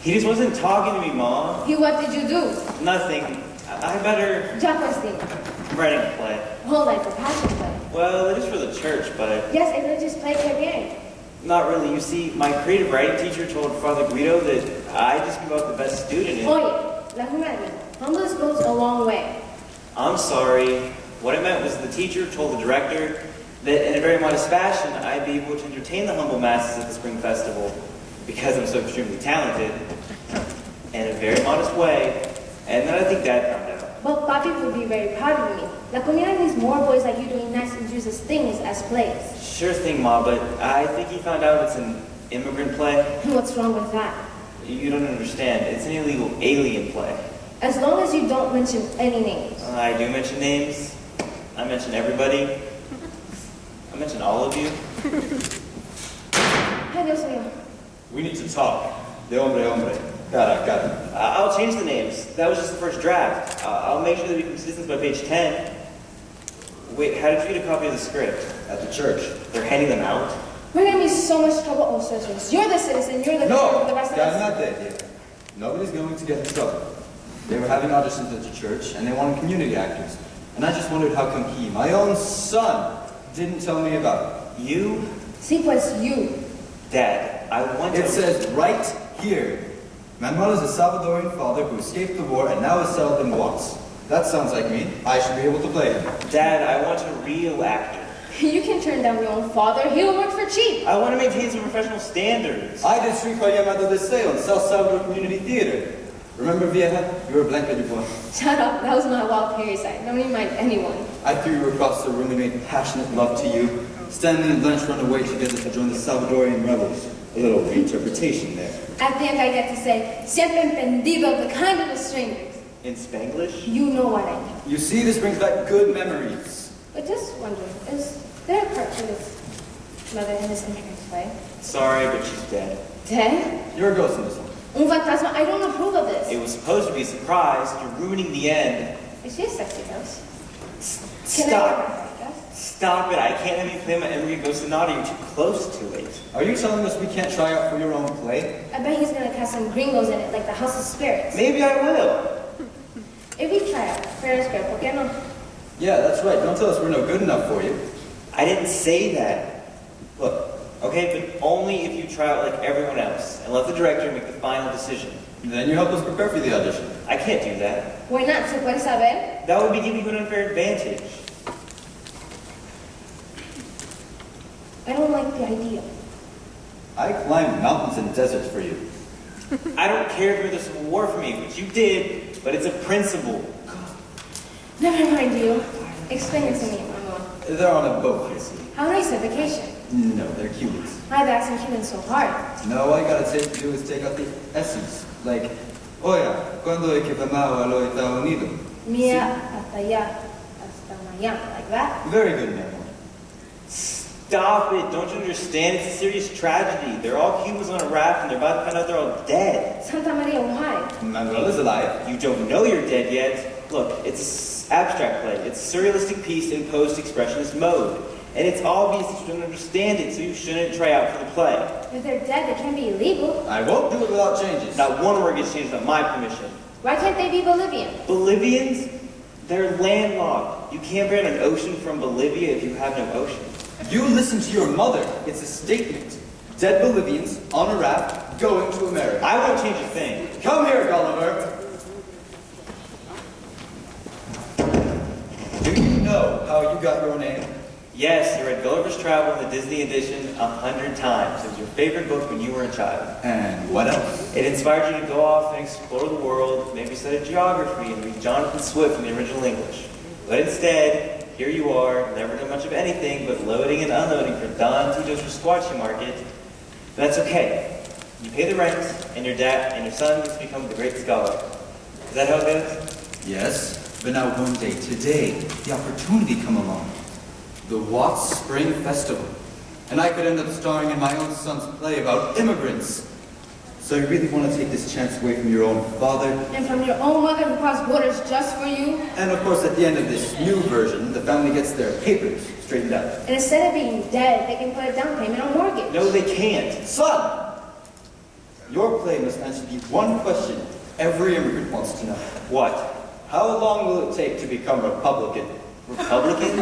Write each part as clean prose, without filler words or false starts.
He just wasn't talking to me, Mom. What did you do? Nothing. I better... Ya pues dime. I'm writing a play. Oh, like a passion play. Well, it is for the church, but... Yes, a religious play que bien. Not really. You see, my creative writing teacher told Father Guido that I just give out the best student. Oye, la humanidad. Humbleness goes a long way. I'm sorry. What I meant was the teacher told the director that in a very modest fashion, I'd be able to entertain the humble masses at the Spring Festival because I'm so extremely talented in a very modest way. And then I think Dad found out. Well, Papi would be very proud of me. La comunidad needs more boys like you doing nice and useless things as plays. Sure thing, Ma, but I think he found out it's an immigrant play. What's wrong with that? You don't understand. It's an illegal alien play. As long as you don't mention any names. I do mention names. I mention everybody. I mention all of you. Ay, Dios mío. We need to talk. De hombre, hombre. Got it. I'll change the names. That was just the first draft. I'll make sure that we become citizens by page 10. Wait, how did you get a copy of the script? At the church. They're handing them out? We're going to be so much trouble. Oh, citizens. You're the citizen. You're the No, the rest of I'm us. not dead yet. Nobody's going to get in trouble. They were having auditions at the church, and they wanted community actors. And I just wondered how come he, my own son, didn't tell me about it. You? Sí, pues you. Dad, I want to... It says right here. Manuel is a Salvadorian father who escaped the war and now is settled in Watts. That sounds like me. I should be able to play him. Dad, I want a real actor. You can turn down your own father. He'll work for cheap. I want to maintain some professional standards. I did Streetcar Llamado Deseo in South Salvador Community Theater. Remember, Vieja? You were Blanca Dubois. Shut up. That was my wild period side. Don't remind anyone. I threw you across the room and made passionate love to you. Stanley and Blanche run away together to join the Salvadorian rebels. A little reinterpretation there. At the end, I get to say, siempre entendido, the kind of the strangers. In Spanglish? You know what I mean. You see, this brings back good memories. But just wondering, is there a part for this mother in this immigrant play? Sorry, but she's dead. Dead? You're a ghost in this one. Un fantasma? I don't approve of this. It was supposed to be a surprise. You're ruining the end. Is she a sexy ghost? Stop. Stop it. I can't have you play my immigrant ghost sonata. You're too close to it. Are you telling us we can't try out for your own play? I bet he's gonna cast some gringos in it, like the House of Spirits. Maybe I will. If we try out, fair and square, ¿por qué no? Yeah, that's right. Don't tell us we're no good enough for you. I didn't say that. Look, okay, but only if you try out like everyone else and let the director make the final decision. Then you help us prepare for the audition. I can't do that. Why not? ¿Se puede saber? That would be giving you an unfair advantage. I don't like the idea. I climbed mountains and deserts for you. I don't care if you're the Civil War for me, which you did, but it's a principle. Never mind you. Explain it to me, Mama. They're on a boat, you see. How nice a vacation. No, they're Cubans. My accent Cuban so hard. No, all you gotta do is take out the S's. Like, oya, cuando es que vamos a los Estados Unidos? Mia hasta allá, hasta mañana, like that. Very good, man. Stop it. Don't you understand? It's a serious tragedy. They're all Cubans on a raft and they're about to find out they're all dead. Santa Maria, why? Manuel is alive. You don't know you're dead yet. Look, it's an abstract play. It's a surrealistic piece in post-expressionist mode. And it's obvious that you don't understand it, so you shouldn't try out for the play. If they're dead, they can be illegal. I won't do it without changes. Not one word gets changed without my permission. Why can't they be Bolivian? Bolivians? They're landlocked. You can't ban an ocean from Bolivia if you have no ocean. You listen to your mother. It's a statement. Dead Bolivians on a raft going to America. I won't change a thing. Come here, Gulliver. Do you know how you got your name? Yes, you read Gulliver's Travel in the Disney edition 100 times. It was your favorite book when you were a child. And what else? It inspired you to go off and explore the world, maybe study geography and read Jonathan Swift in the original English. But instead, here you are, never done much of anything but loading and unloading for Don Tito's Squatchy Market. But that's okay. You pay the rent, and your dad and your son gets to become the great scholar. Is that how it goes? Yes, but now one day, today, the opportunity come along. The Watts Spring Festival. And I could end up starring in my own son's play about immigrants. So you really want to take this chance away from your own father? And from your own mother who crossed borders just for you? And of course, at the end of this new version, the family gets their papers straightened out. And instead of being dead, they can put a down payment on mortgage. No, they can't. Son! your play must answer the one question every immigrant wants to know. What? How long will it take to become Republican? Republicans?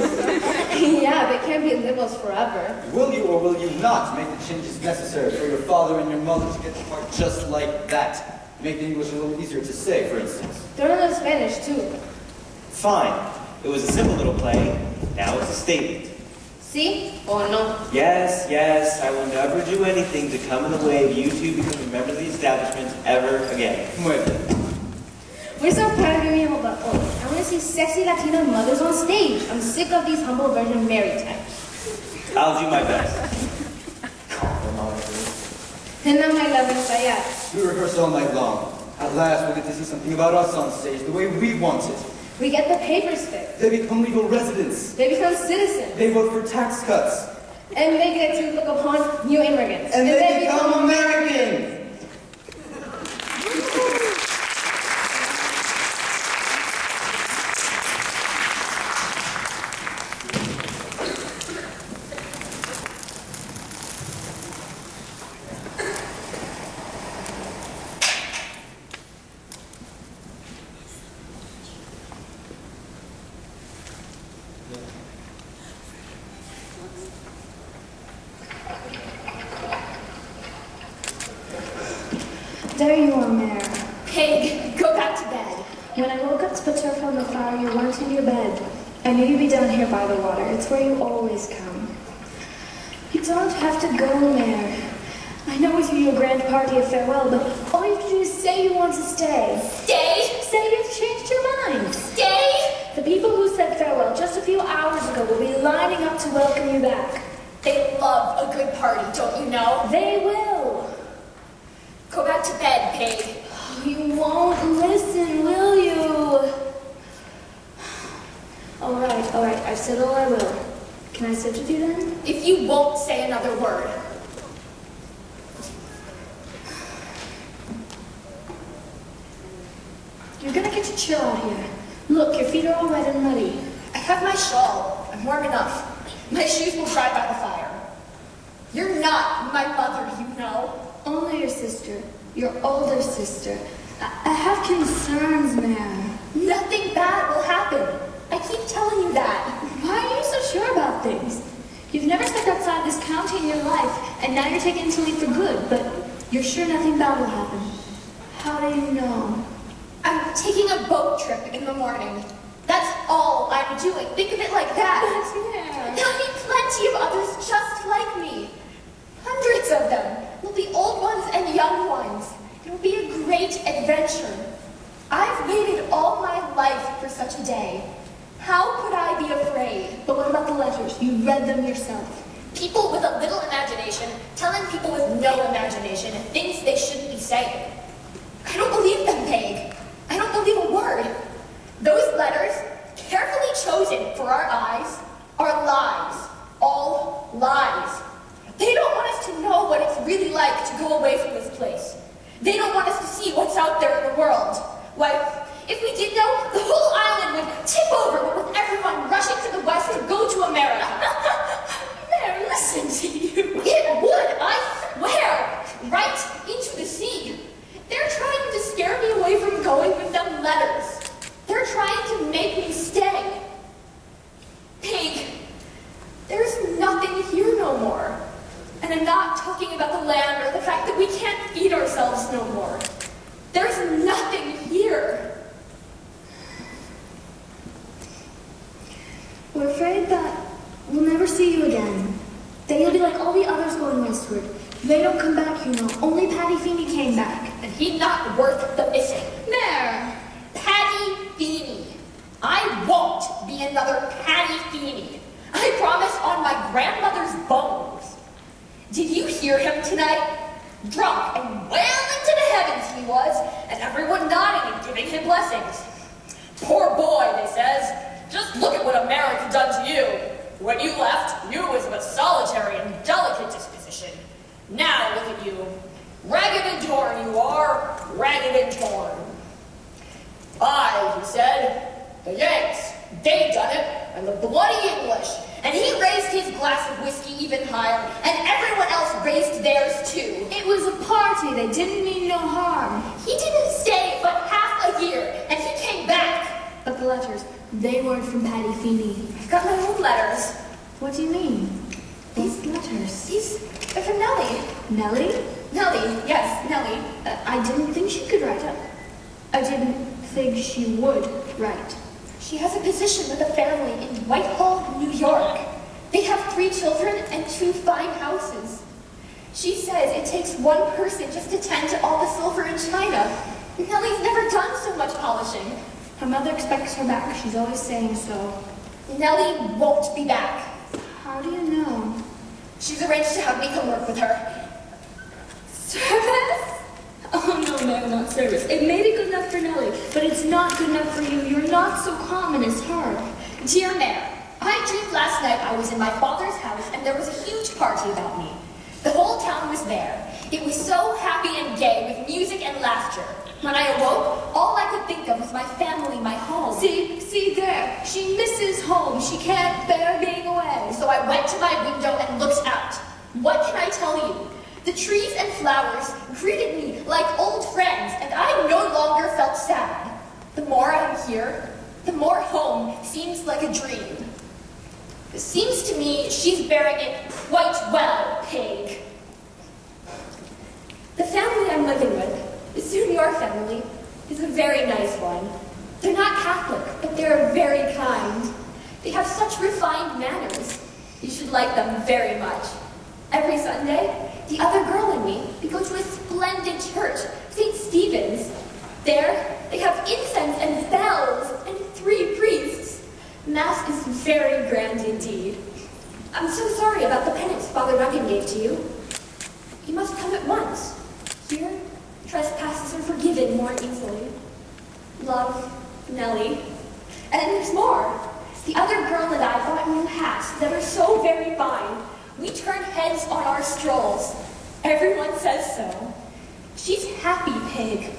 Yeah, they can't be liberals forever. Will you or will you not make the changes necessary for your father and your mother to get the part just like that? Make the English a little easier to say, for instance. They're in Spanish, too. Fine. It was a simple little play. Now it's a statement. See? Or no? Yes, yes, I will never do anything to come in the way of you two becoming members of the establishment ever again. Muy bien. We're so proud of you, Mimo, but I want to see sexy Latina mothers on stage. I'm sick of these humble Virgin Mary types. I'll do my best. And now my love ensayar. We rehearse all night long. At last, we'll get to see something about us on stage the way we want it. We get the papers fixed. They become legal residents. They become citizens. They vote for tax cuts. And they get to look upon new immigrants. And they become Americans. There you are, Mayor. Pig, go back to bed. When I woke up to put turf on the fire, you weren't in your bed. I knew you'd be down here by the water. It's where you always come. You don't have to go, Mayor. I know we threw you a grand party of farewell, but all you have to do is say you want to stay. Stay? Say you've changed your mind. Stay? The people who said farewell just a few hours ago will be lining up to welcome you back. They love a good party, don't you know? They will. Go back to bed, Pig. You won't listen, will you? All right, I've said all I will. Can I sit with you then? If you won't say another word. You're gonna get your chill out here. Look, your feet are all wet and muddy. I have my shawl. I'm warm enough. My shoes will dry by the fire. You're not my mother, you know. Only your sister, your older sister. I have concerns, man. Nothing bad will happen. I keep telling you that. Why are you so sure about things? You've never stepped outside this county in your life, and now you're taking to leave for good, but you're sure nothing bad will happen. How do you know? I'm taking a boat trip in the morning. That's all I'm doing. Think of it like that. Yeah. There'll be plenty of others just like me. Hundreds of them. There'll be old ones and young ones. It'll be a great adventure. I've waited all my life for such a day. How could I be afraid? But what about the letters? You read them yourself. People with a little imagination telling people with no imagination things they shouldn't be saying. I don't believe them, Peg. I don't believe a word. Those letters, carefully chosen for our eyes, are lies. All lies. They don't want us to know what it's really like to go away from this place. They don't want us to see what's out there in the world. Why, if we did know, the whole island would tip over with everyone rushing to the west to go to America. There, listen to you. It would, I swear, right into the sea. They're trying to scare me away from going with them letters. They're trying to make me stay. Pig, there's nothing here no more. And I'm not talking about the land or the fact that we can't feed ourselves no more. There's nothing here. We're afraid that we'll never see you again. That you'll be like all the others going westward. They don't come back, you know. Only Patty Feeney came back. And he's not worth the missing. There. Patty Feeney. I won't be another Patty Feeney. I promise on my grandmother's bones. Did you hear him tonight? Drunk and well into the heavens he was, and everyone nodding and giving him blessings. Poor boy, they says. Just look at what America done to you. When you left, you was of a solitary and delicate disposition. Now look at you. Ragged and torn you are, ragged and torn. Aye, he said, the Yanks, they done it, and the bloody English, and he raised his glass of whiskey even higher, and everyone else raised theirs too. It was a party. They didn't mean no harm. He didn't stay but half a year, and he came back. But the letters, they weren't from Patty Feeney. I've got my own letters. What do you mean? These letters. They're from Nellie. Nellie? Nellie, yes, Nellie. I didn't think she could write. I didn't think she would write. She has a position with a family in Whitehall, New York. They have 3 children and 2 fine houses. She says it takes one person just to tend to all the silver and china. Nellie's never done so much polishing. Her mother expects her back. She's always saying so. Nellie won't be back. How do you know? She's arranged to have me come work with her. Service? Oh, no, not service. It may be good enough for Nellie, but it's not good enough for you. You're not so common as her. Dear Mayor, I dreamed last night I was in my father's house and there was a huge party about me. The whole town was there. It was so happy and gay with music and laughter. When I awoke, all I could think of was my family, my home. See there. She misses home. She can't bear being away. So I went to my window and looked out. What can I tell you? The trees and flowers greeted me like old friends, and I no longer felt sad. The more I'm here, the more home seems like a dream. It seems to me she's bearing it quite well, Pig. The family I'm living with, soon your family, is a very nice one. They're not Catholic, but they're very kind. They have such refined manners. You should like them very much. Every Sunday, the other girl and me, we go to a splendid church, St. Stephen's. There, they have incense and bells and 3 priests. Mass is very grand indeed. I'm so sorry about the penance Father Duncan gave to you. You must come at once. Here, trespasses are forgiven more easily. Love, Nellie. And there's more. The other girl and I bought new hats that are so very fine. We turn heads on our strolls. Everyone says so. She's happy, Pig.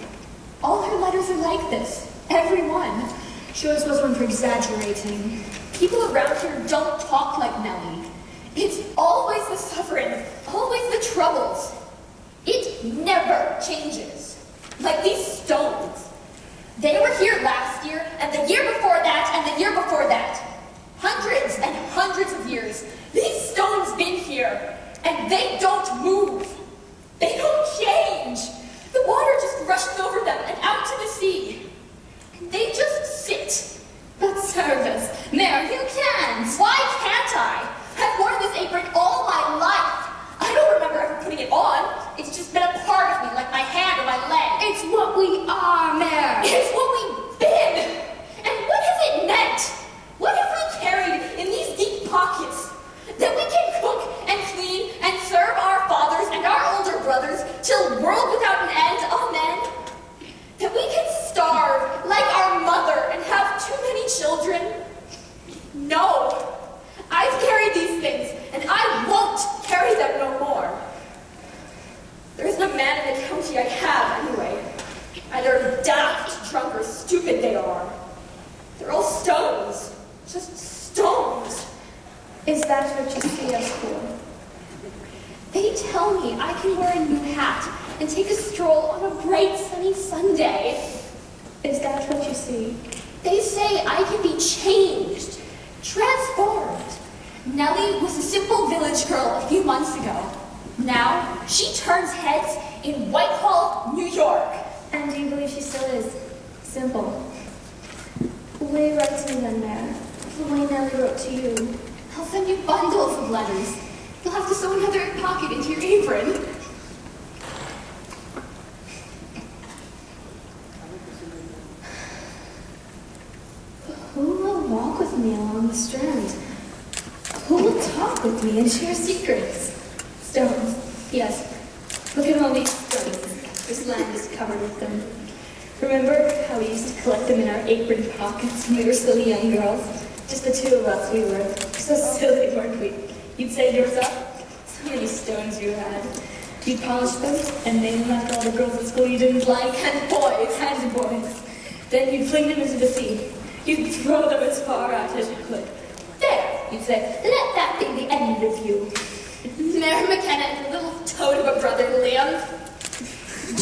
All her letters are like this. Every one. She always was one for exaggerating. People around here don't talk like Nellie. It's always the suffering, always the troubles. It never changes. Like these stones. They were here last year, and the year before that, and the year before that. Hundreds and hundreds of years. These stones been here, and they don't move. They don't change. The water just rushes over them and out to the sea. And they just sit. But service. Mayor, you can't. Why can't I? I've worn this apron all my life. I don't remember ever putting it on. It's just been a part of me, like my hand or my leg. It's what we are, Mayor. It's what we've been. And what has it meant? What have we carried in these deep pockets? That we can cook and clean and serve our fathers and our older brothers till world without an end, amen? That we can starve like our mother and have too many children? No. I've carried these things, and I won't carry them no more. There isn't a man in the county I have, anyway. Either daft, drunk, or stupid they are. They're all stones. Just stones. Is that what you see us for? They tell me I can wear a new hat and take a stroll on a bright sunny Sunday. Is that what you see? They say I can be changed, transformed. Nellie was a simple village girl a few months ago. Now, she turns heads in Whitehall, New York. And do you believe she still is? Simple. Will you write to me then, Mayor? The way Nellie wrote to you. I'll send you bundles of letters. You'll have to sew another pocket into your apron. Who will walk with me along the Strand? Who will talk with me and share secrets? Stones. Yes. Look at all these stones. This land is covered with them. Remember how we used to collect them in our apron pockets when we were still young girls? Just the 2 of us, we were so silly, weren't we? You'd say to yourself, so many stones you had. You'd polish them, and name them after all the girls at school you didn't like, and boys. Then you'd fling them into the sea. You'd throw them as far out as you could. There! you'd say, let that be the end of you. Mary McKenna and her little toad of a brother, Liam.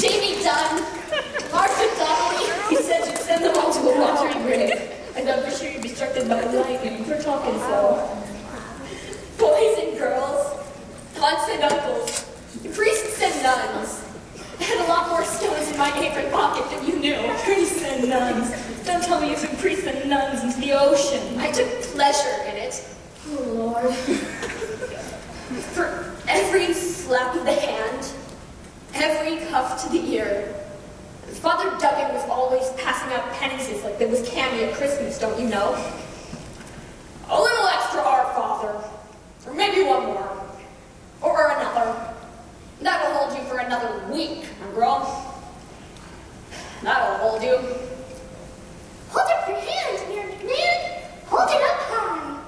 Jamie Dunn, Martha Donnelly. He said you'd send them all to a watery grave. I thought for sure you'd be struck dead by lightning for talking so. Boys and girls, aunts and uncles, priests and nuns. I had a lot more stones in my apron pocket than you knew. Priests and nuns. Don't tell me you threw priests and nuns into the ocean. I took pleasure in it. Oh, Lord. For every slap of the hand, every cuff to the ear, Father Duggan was always passing out penances like there was candy at Christmas, don't you know? A little extra Our Father, or maybe one more, or another. That'll hold you for another week, my girl. That'll hold you. Hold up your hand, Mary McMahon. Hold it up high.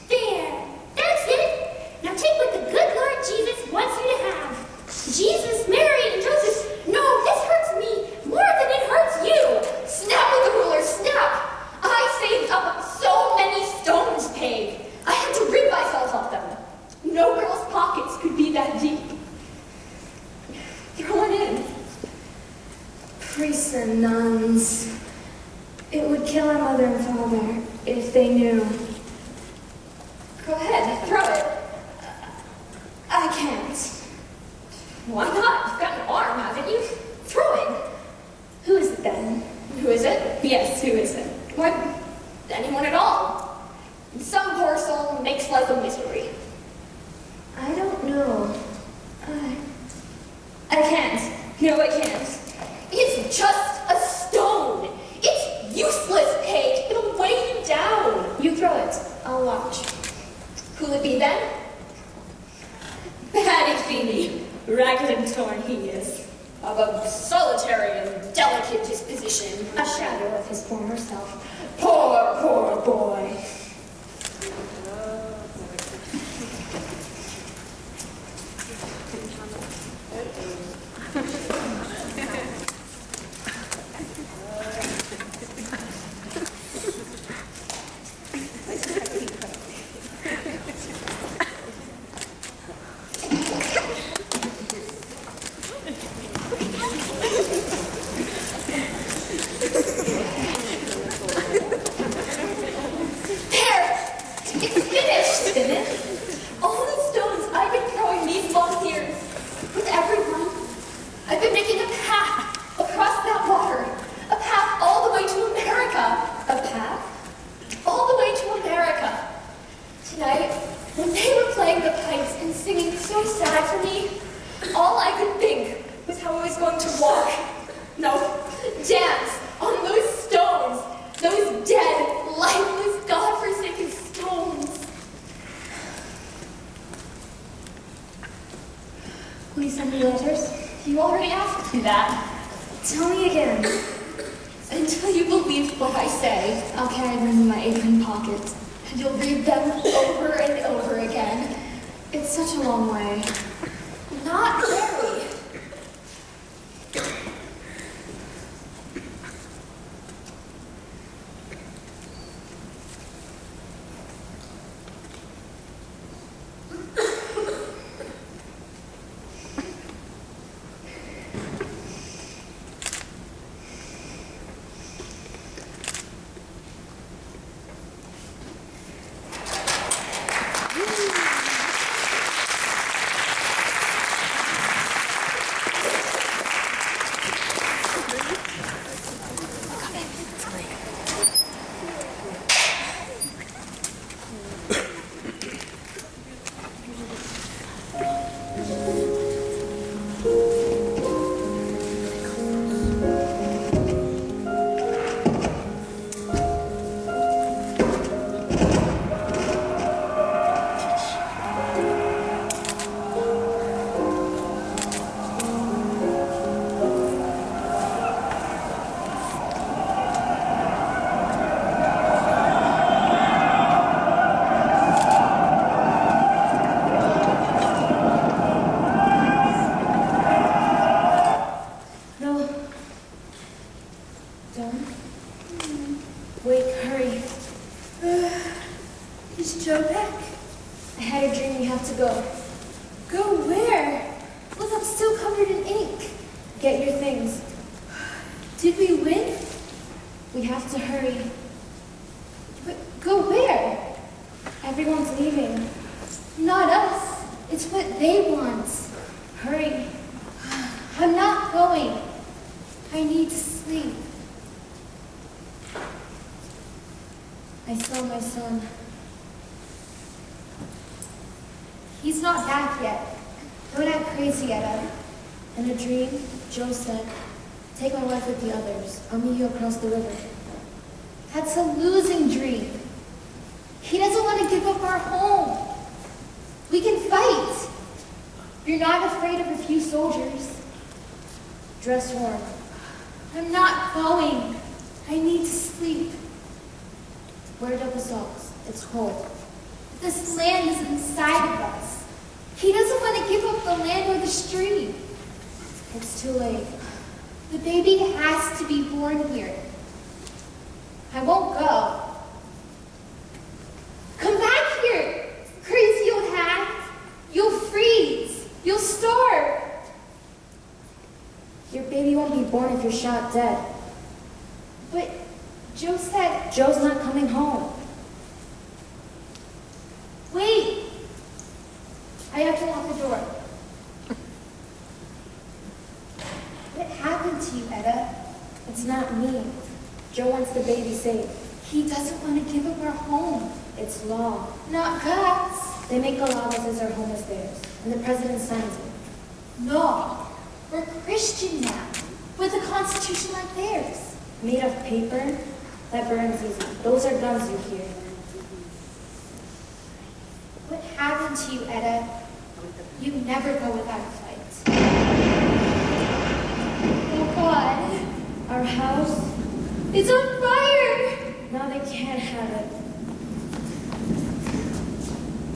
There. That's it. Now take what the good Lord Jesus wants you to have. Jesus, Mary, and Joseph. No, this hurts me more than it hurts you. Snap with the ruler, snap! I saved up so many stones, Peg. I had to rid myself of them. No girl's pockets could be that deep. Throw it in. Priests and nuns. It would kill our mother and father if they knew. Go ahead, throw it. I can't. Why not? You've got an arm, haven't you? Throw it. Who is it then? Who is it? Yes, who is it? Why, anyone at all. Some poor soul makes life a misery. I don't know. I can't. No, I can't. It's just a stone. It's useless, Paige. It'll weigh you down. You throw it. I'll watch. Who'll it be then? Paddy Feeney. Ragged and torn he is. Of a solitary and delicate disposition. A shadow of his former self. Poor, poor boy. Is Joe back? I had a dream we have to go. Go where? Look, I'm still covered in ink. Get your things. Did we win? We have to hurry. But go where? Everyone's leaving. Not us. It's what they want. Hurry. I'm not going. I need to sleep. I saw my son. He's not back yet. Don't act crazy, Etta. In a dream, Joe said, take my wife with the others. I'll meet you across the river. That's a losing dream. He doesn't want to give up our home. We can fight. You're not afraid of a few soldiers. Dress warm. I'm not going. I need to sleep. Wear double socks. It's cold. This land is inside of us. He doesn't want to give up the land or the stream. It's too late. The baby has to be born here. I won't go. Come back here, crazy old hat. You'll freeze. You'll starve. Your baby won't be born if you're shot dead. But Joe said... Joe's not coming home. Wait. I have to lock the door. What happened to you, Etta? It's not me. Joe wants the baby saved. He doesn't want to give up our home. It's law. Not God's. They make a law that says our home is theirs, and the president signs it. No. We're Christian now, with a constitution like theirs. Made of paper? That burns easy. Those are guns you hear. What happened to you, Etta? You never go without a fight. Oh, God. Our house is on fire! Now they can't have it.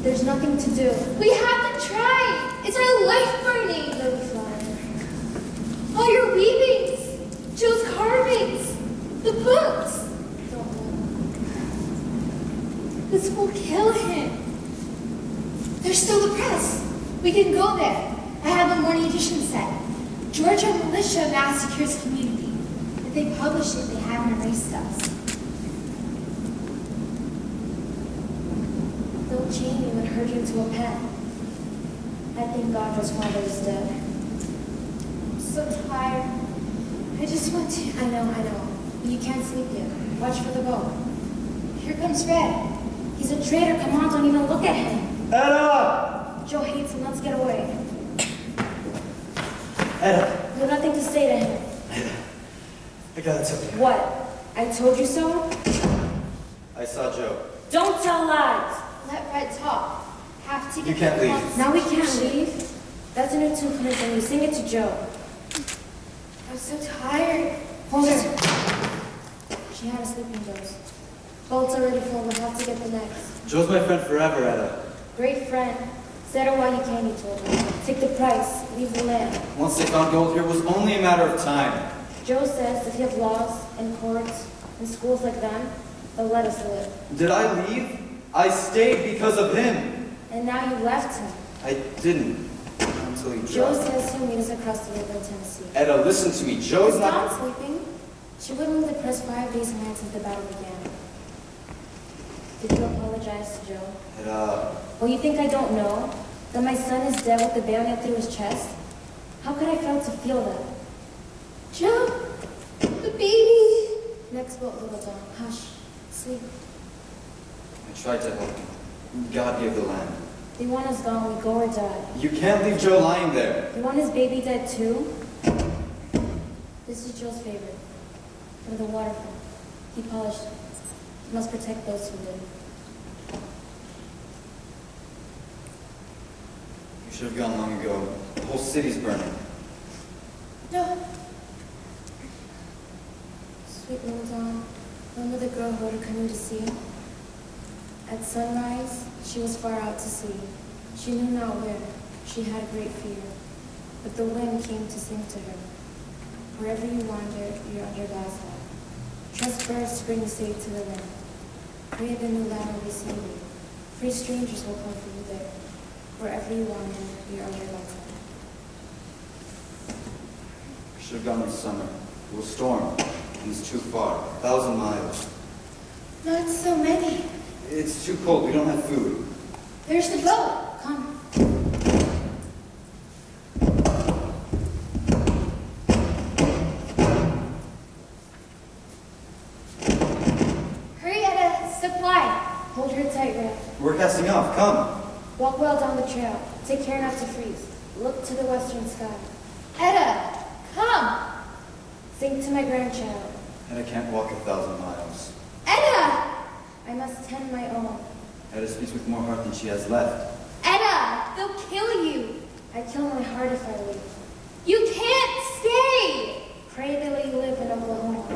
There's nothing to do. We have to try! It's our life burning! They'll be fine. All your weavings! Joe's carvings! The books! Don't move. This will kill him. There's still the press. We can go there. I have the morning edition set. Georgia militia massacres community. If they publish it, they haven't erased us. They'll chain you and herd you to a pen. I think God was father is dead. I'm so tired. I just want to... I know. You can't sleep yet. Watch for the boat. Here comes Red. He's a traitor. Come on, don't even look at him. Etta! Joe hates him. Let's get away. Etta! You have nothing to say to him. Etta. I gotta tell you. What? I told you so? I saw Joe. Don't tell lies. Let Red talk. Have to get You can't the leave. Now we can't leave. That's a new tune from his and you sing it to Joe. I'm so tired. Hold her. She had a sleeping dose. Boat's already full. We'll have to get the next. Joe's my friend forever, Etta. Great friend. Said her while you can, he told her. Take the price. Leave the land. Once they found gold here, it was only a matter of time. Joe says if you have laws and courts and schools like them, they'll let us live. Did I leave? I stayed because of him. And now you left him. I didn't. Until he Joe dropped. says he'll meet us across the river in Tennessee. Etta, listen to me. Joe's Is not... Dawn sleeping? She wouldn't leave the press 5 days in hand since the battle began. Did you apologize to Joe? Etta... Well, you think I don't know? That my son is dead with the bayonet through his chest? How could I fail to feel that? Joe! The baby! Next boat, little Dawn. Hush. Sleep. I tried to help him. God gave the land. They want us gone, we go or die. You can't leave Joe lying there. You want his baby dead too? This is Joe's favorite. For the waterfall. He polished it. He must protect those who live. You should have gone long ago. The whole city's burning. No. Sweet little Dawn. Remember the girl who rowed her canoe to sea? At sunrise, she was far out to sea. She knew not where. She had great fear. But the wind came to sing to her. Wherever you wander, you're under God's love. Trust birds to bring you safe to the land. Pray the new land will receive you. Free strangers will come for you there. Wherever you wander, you're under God's eye. We should have gone this summer. It will storm, and it's too far. 1,000 miles. Not so many. It's too cold. We don't have food. There's the boat. Come. Hurry, Etta. Supply. Hold her tight, Raft. We're casting off. Come. Walk well down the trail. Take care not to freeze. Look to the western sky. Etta, come. Sing to my grandchild. And I can't walk 1,000 miles. Etta! I must tend my own. Etta speaks with more heart than she has left. Etta! They'll kill you. I kill my heart if I leave. You can't stay! Pray they let you live in Oklahoma.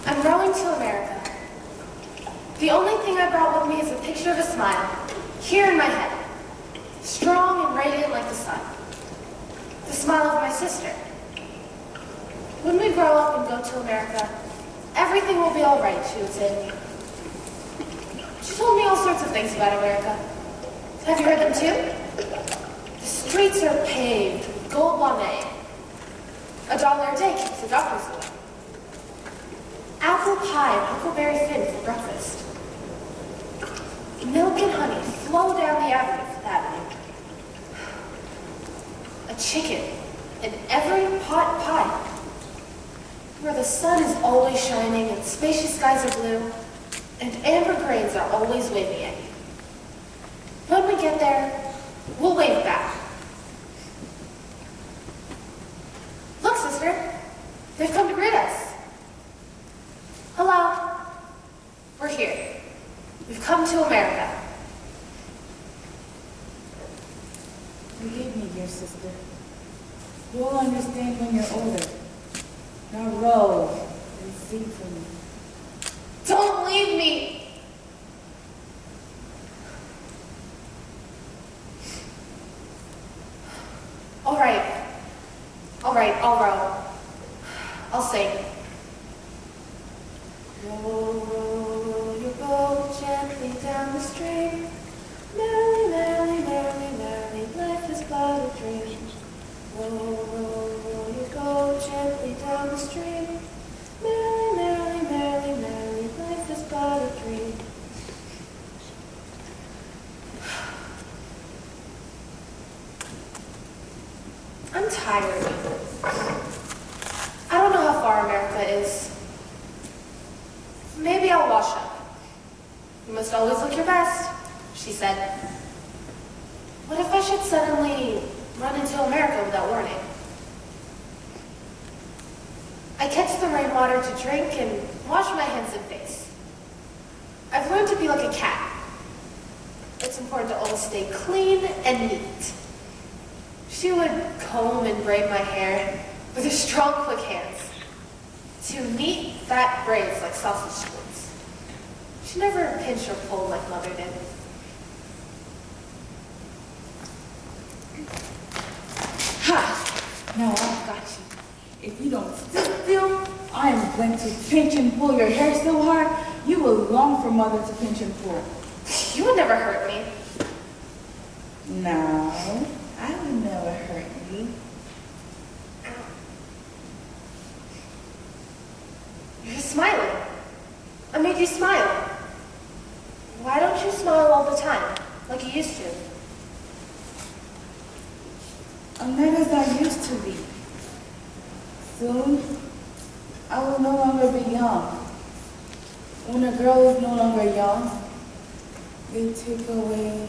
I'm rowing to America. The only thing I brought with me is a picture of a smile, here in my head, strong and radiant like the sun. The smile of my sister. When we grow up and go to America, everything will be all right, she would say to me. She told me all sorts of things about America. Have you heard them too? The streets are paved with gold lame. $1 a day keeps the doctors away. Apple pie and huckleberry fin for breakfast. Milk and honey flow down the avenue. A chicken in every pot pie. Where the sun is always shining and spacious skies are blue, and amber grains are always waving at you. When we get there, we'll wave back. Look, sister, they've come to greet us. Hello. We're here. We've come to America. Forgive me, dear sister. You'll understand when you're older. Now row and sing for me. Don't leave me. All right, I'll row. I'll sing. Row, row, row your boat gently down the stream. Merrily, merrily, merrily, merrily, life is but a dream. Row, row, row your boat gently down the stream. Merrily, merrily, merrily, merrily, life is but a dream. I'm tired. I don't know how far America is. Maybe I'll wash up. You must always look your best, she said. What if I should suddenly run into America without warning? I catch the rainwater to drink and wash my hands and face. I've learned to be like a cat. It's important to always stay clean and neat. She would comb and braid my hair with her strong, quick hands. Two neat, fat braids like sausage splits. She never pinched or pulled like Mother did. Ha! Now I've got you. If you don't sit still, I am going to pinch and pull your hair so hard, you will long for Mother to pinch and pull. You would never hurt me. No, I would never hurt you. You're smiling. I made you smile. Why don't you smile all the time, like you used to? I'm not as I used to be. Soon, I will no longer be young. When a girl is no longer young, they take away.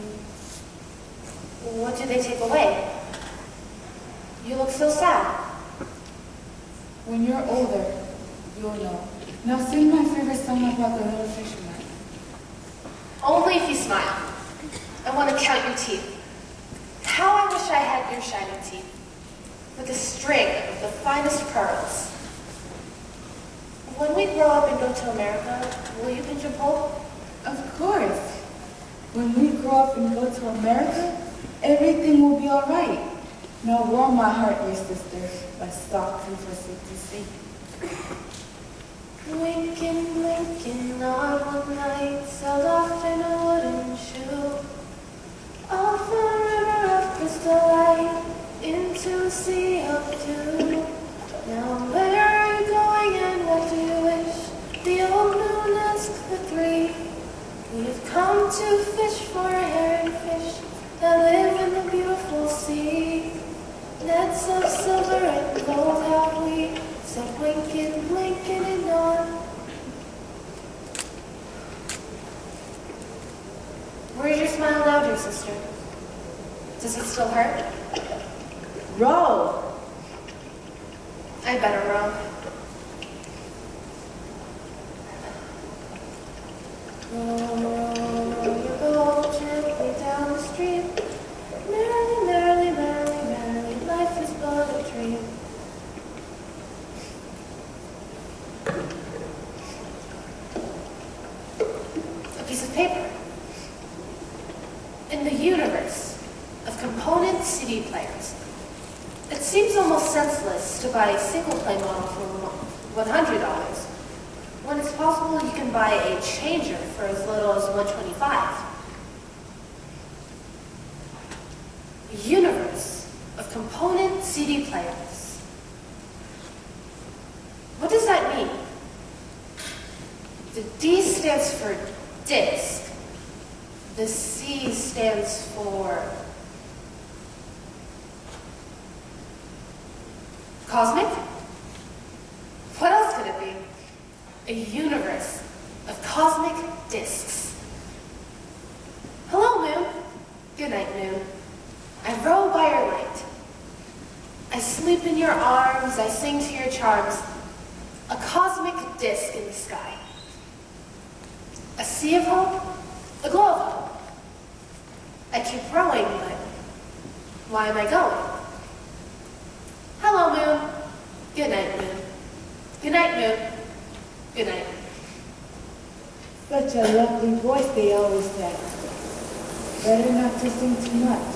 What do they take away? You look so sad. When you're older, you'll know. Now sing my favorite song about the little fisherman. Only if you smile. I want to count your teeth. How I wish I had your shining teeth, with a string of the finest pearls. When we grow up and go to America, will you pinch and pull? Of course. When we grow up and go to America, everything will be all right. Now warm my heart, dear sister, by softly for safety's sake. Lincoln, Lincoln, on one night, sailed off in a wooden shoe, off a river of crystal light, into a sea of dew. Now where are you going and what do you wish? The old moon asked the three. We've come to fish for a herring fish that live in the beautiful sea. Nets of silver and gold have we, said Lincoln, Lincoln and on. Where's your smile now, dear sister? Does it still hurt? Row! I better row. Row, row your boat gently down the stream. Merrily, merrily, merrily, merrily, life is but a dream. A piece of paper. In the universe of component CD players, it seems almost senseless to buy a single-play model for $100 when it's possible you can buy a changer for as little as $125. A universe of component CD players. What does that mean? The D stands for disc. The C stands for cosmic? What else could it be? A universe of cosmic discs. Hello, Moon. Good night, Moon. I row by your light. I sleep in your arms, I sing to your charms. A cosmic disc in the sky. A sea of hope, a glow of hope. I keep rowing, but why am I going? Hello, Moon. Good night, Moon. Good night, Moon. Good night. Such a lovely voice, they always say. Better not to sing too much.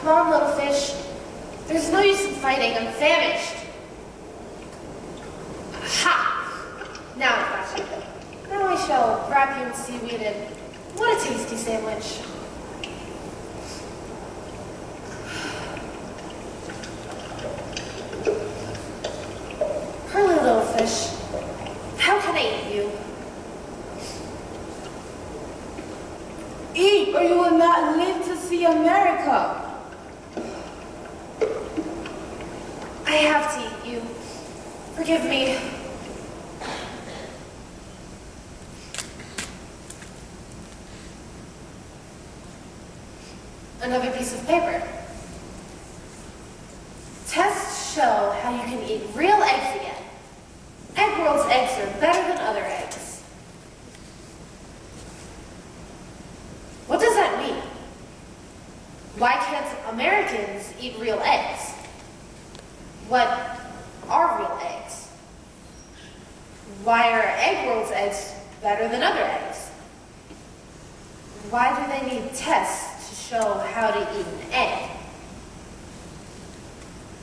Come on, little fish. There's no use in fighting. I'm famished. Aha! Now I've got you. Now I shall wrap you in seaweed and what a tasty sandwich. Pearly little fish. How can I eat you? Eat, or you will not live to see America. I have to eat you. Forgive me. Another piece of paper. Tests show how you can eat real eggs again. Egg World's eggs are better than other eggs. What does that mean? Why can't Americans eat real eggs? What are real eggs? Why are Egg World's eggs better than other eggs? Why do they need tests to show how to eat an egg?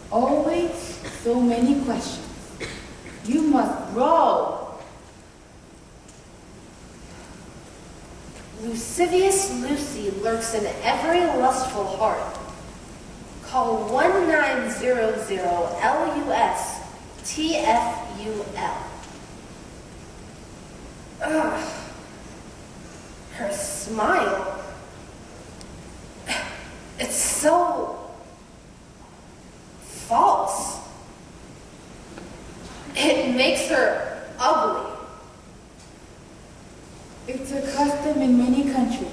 Always so many questions. You must row. Lascivious Lucy lurks in every lustful heart. Call 1900-LUS-TFUL. Ugh. Her smile. It's so false. It makes her ugly. It's a custom in many countries.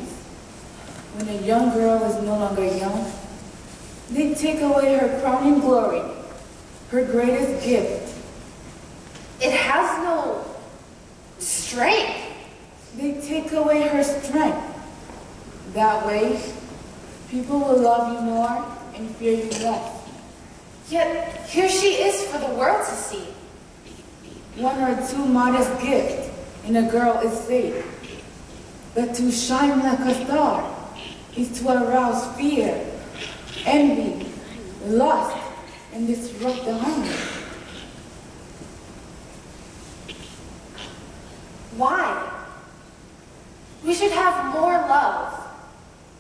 When a young girl is no longer young, they take away her crowning glory, her greatest gift. It has no strength. They take away her strength. That way, people will love you more and fear you less. Yet here she is for the world to see. One or two modest gifts, and a girl is safe. But to shine like a star is to arouse fear, envy, lust, and disrupt the harmony. Why? We should have more love,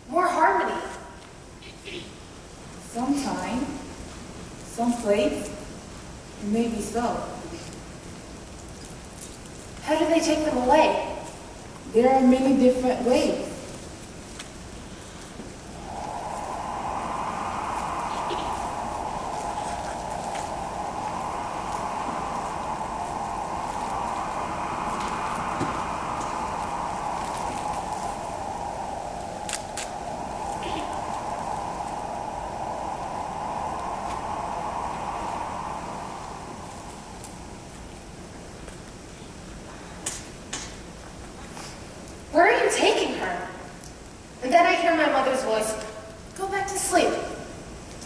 more harmony. Sometime, someplace, maybe so. How do they take them away? There are many different ways. Where are you taking her? And then I hear my mother's voice. Go back to sleep.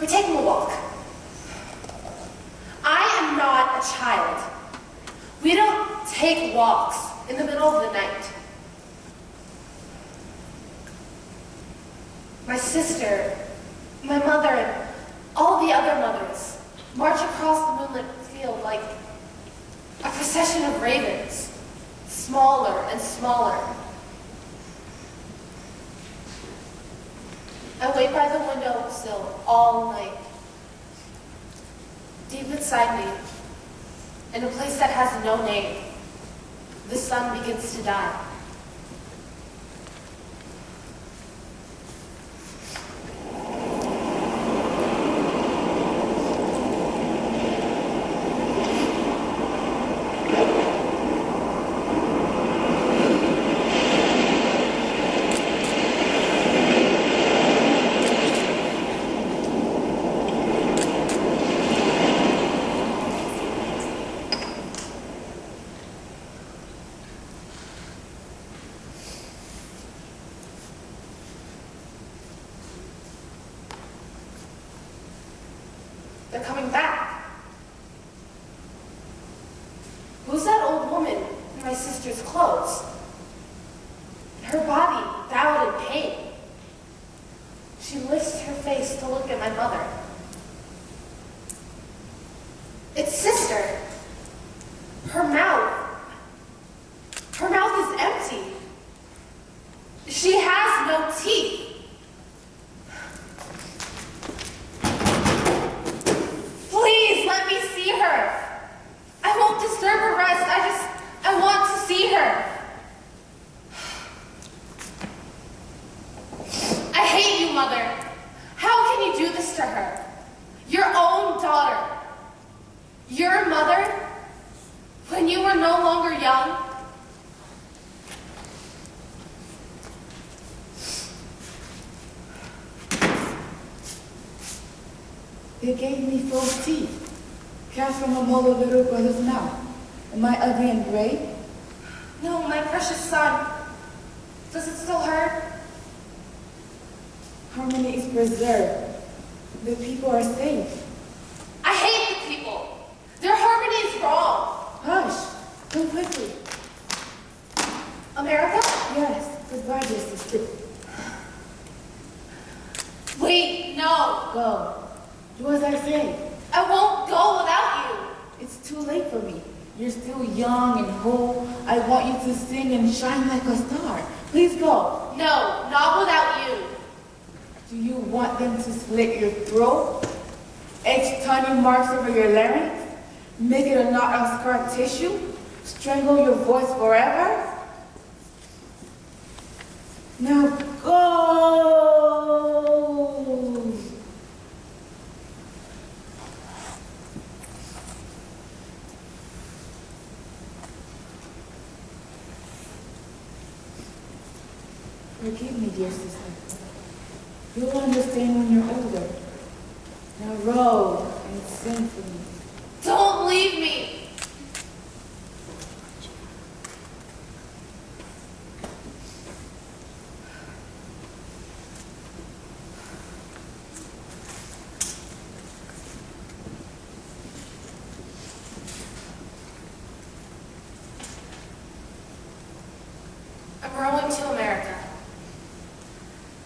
We're taking a walk. I am not a child. We don't take walks in the middle of the night. My sister, my mother, and all the other mothers march across the moonlit field like a procession of ravens, smaller and smaller. I wait by the windowsill all night. Deep inside me, in a place that has no name, the sun begins to die. They're coming back. Who's that old woman in my sister's clothes? Her body bowed in pain. She lifts her face to look at my mother. It's sister. Her mouth is empty. She has no teeth. Please let me see her. I won't disturb her rest. I want to see her. I hate you, Mother. How can you do this to her? Your own daughter. Your mother, when you were no longer young. They gave me false teeth, cast from a mole of little brother's mouth. Am I ugly and gray? No, my precious son. Does it still hurt? Harmony is preserved. The people are safe. I hate the people. Their harmony is wrong. Hush! Come quickly. America? Yes, goodbye, dear sister. Wait, no. Go. Do as I say. I won't go without you. It's too late for me. You're still young and whole. I want you to sing and shine like a star. Please go. No, not without you. Do you want them to slit your throat? Etch tiny marks over your larynx? Make it a knot of scar tissue? Strangle your voice forever? Now go! Forgive me, dear sister. You'll understand when you're older. Now row and sing for me. Don't leave me! I'm rowing to America,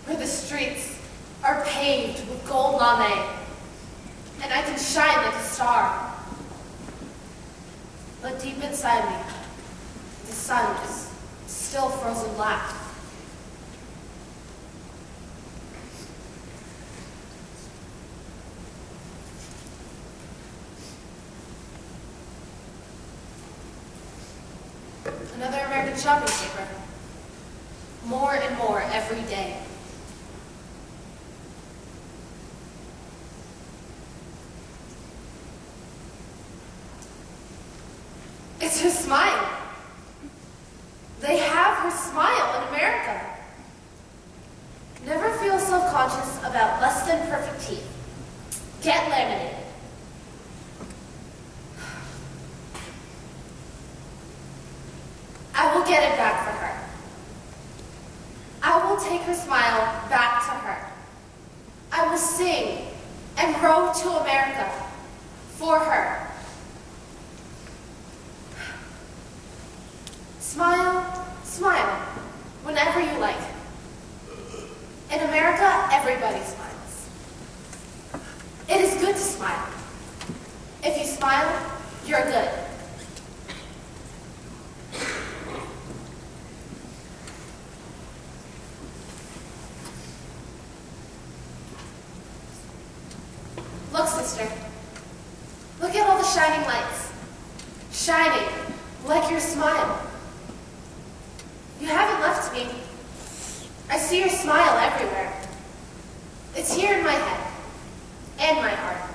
where the streets are paved with gold lame, and I can shine like a star. But deep inside me, the sun is still frozen black. Another American shopping paper. More and more every day. It's her smile. They have her smile in America. Never feel self-conscious about less than perfect teeth. Get laminated. I will get it back for her. I will take her smile back to her. I will sing and row to America for her. Smile, smile, whenever you like. In America, everybody smiles. It is good to smile. If you smile, you're good. Look, sister. Look at all the shining lights. Shining like your smile. You haven't left me. I see your smile everywhere. It's here in my head and my heart.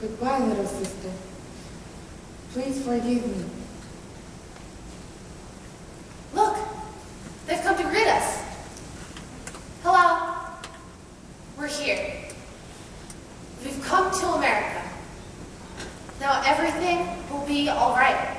Goodbye, little sister. Please forgive me. Look, they've come to greet us. Hello. We're here. We've come to America. Now everything will be all right.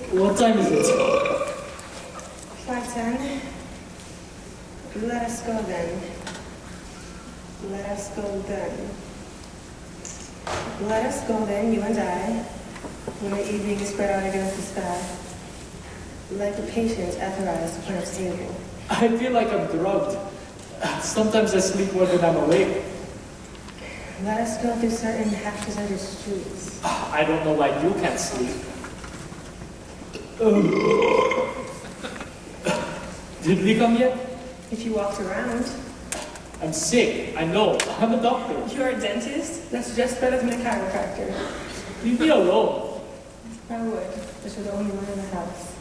What time is it? 5:10. Let us go then. Let us go then. Let us go then, you and I, when the evening is spread out against the sky, like the patients authorized upon a table. I feel like I'm drugged. Sometimes I sleep more than I'm awake. Let us go through certain half-deserted streets. I don't know why you can't sleep. Did we come yet? If you walked around. I'm sick. I know. I'm a doctor. You're a dentist? That's just better than a chiropractor. Leave me alone. I would, but you're the only one in the house.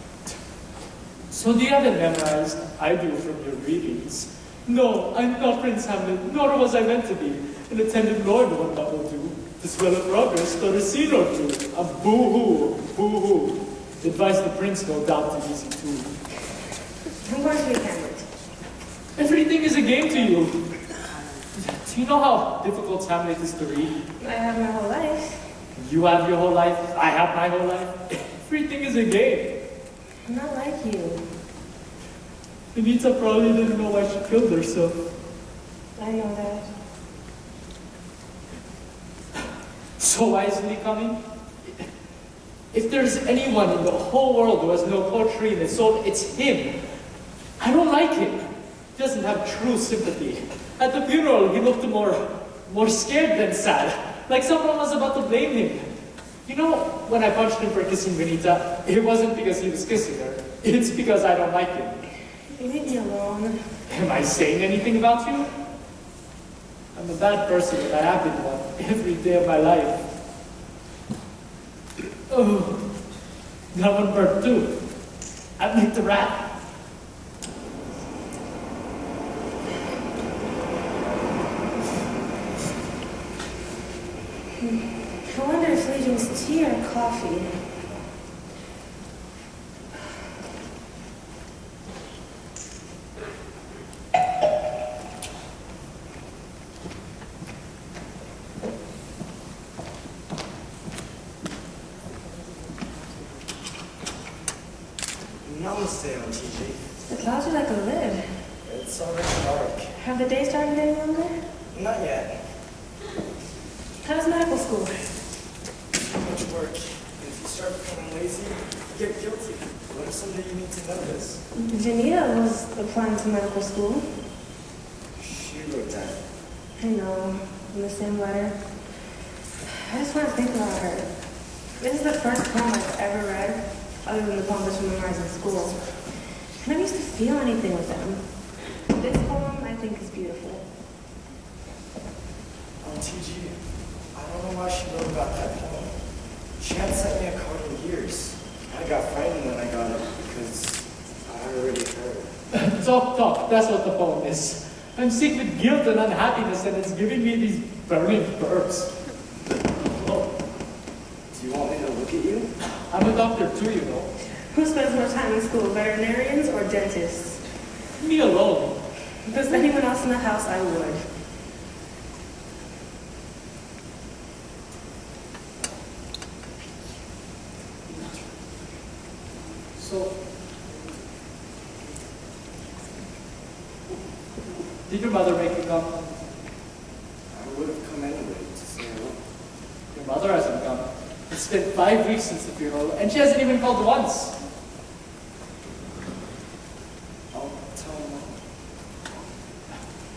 So do you have it memorized? I do from your readings. No, I'm not Prince Hamlet, nor was I meant to be. An attendant lord one that will do. To swell a progress, start a scene or two. I'm boo-hoo, boo-hoo. Advise the prince, no doubt, is easy too. I'm going to be Hamlet. Everything is a game to you. Do you know how difficult Hamlet is to read? I have my whole life. You have your whole life, I have my whole life. Everything is a game. I'm not like you. Anita probably didn't know why she killed herself. I know that. So wisely coming? If there's anyone in the whole world who has no poetry in his soul, it's him. I don't like him. He doesn't have true sympathy. At the funeral, he looked more scared than sad, like someone was about to blame him. You know, when I punched him for kissing Benita, it wasn't because he was kissing her. It's because I don't like him. Leave me alone. Am I saying anything about you? I'm a bad person and I have been one every day of my life. Oh, that one burnt too. I'm like the rat. I wonder if Lee drinks tea or coffee. Namaste, on TG. The clouds are like a lid. It's already dark. Have the days started any longer? Not yet. How's medical school? Too much work. If you start becoming lazy, you get guilty. What if someday you need to know this? Janita was applying to medical school. She wrote that. I know, in the same letter. I just want to think about her. This is the first poem I've ever read, other than the poems that she memorized in school. I never used to feel anything with them. This poem, I think, is beautiful. On TG, I don't know why she wrote about that poem. She hadn't sent me a card in years. I got frightened when I got it because I already heard. Talk, that's what the poem is. I'm sick with guilt and unhappiness and it's giving me these burning burps. Oh, Do you want me to look at you? I'm a doctor too, you know. Who spends more time in school, veterinarians or dentists? Me alone. If there's anyone else in the house, I would. So, did your mother make you come? I would have come anyway to say hello. Your mother hasn't come. It's been 5 weeks since the funeral, and she hasn't even called once. I'll tell Mom.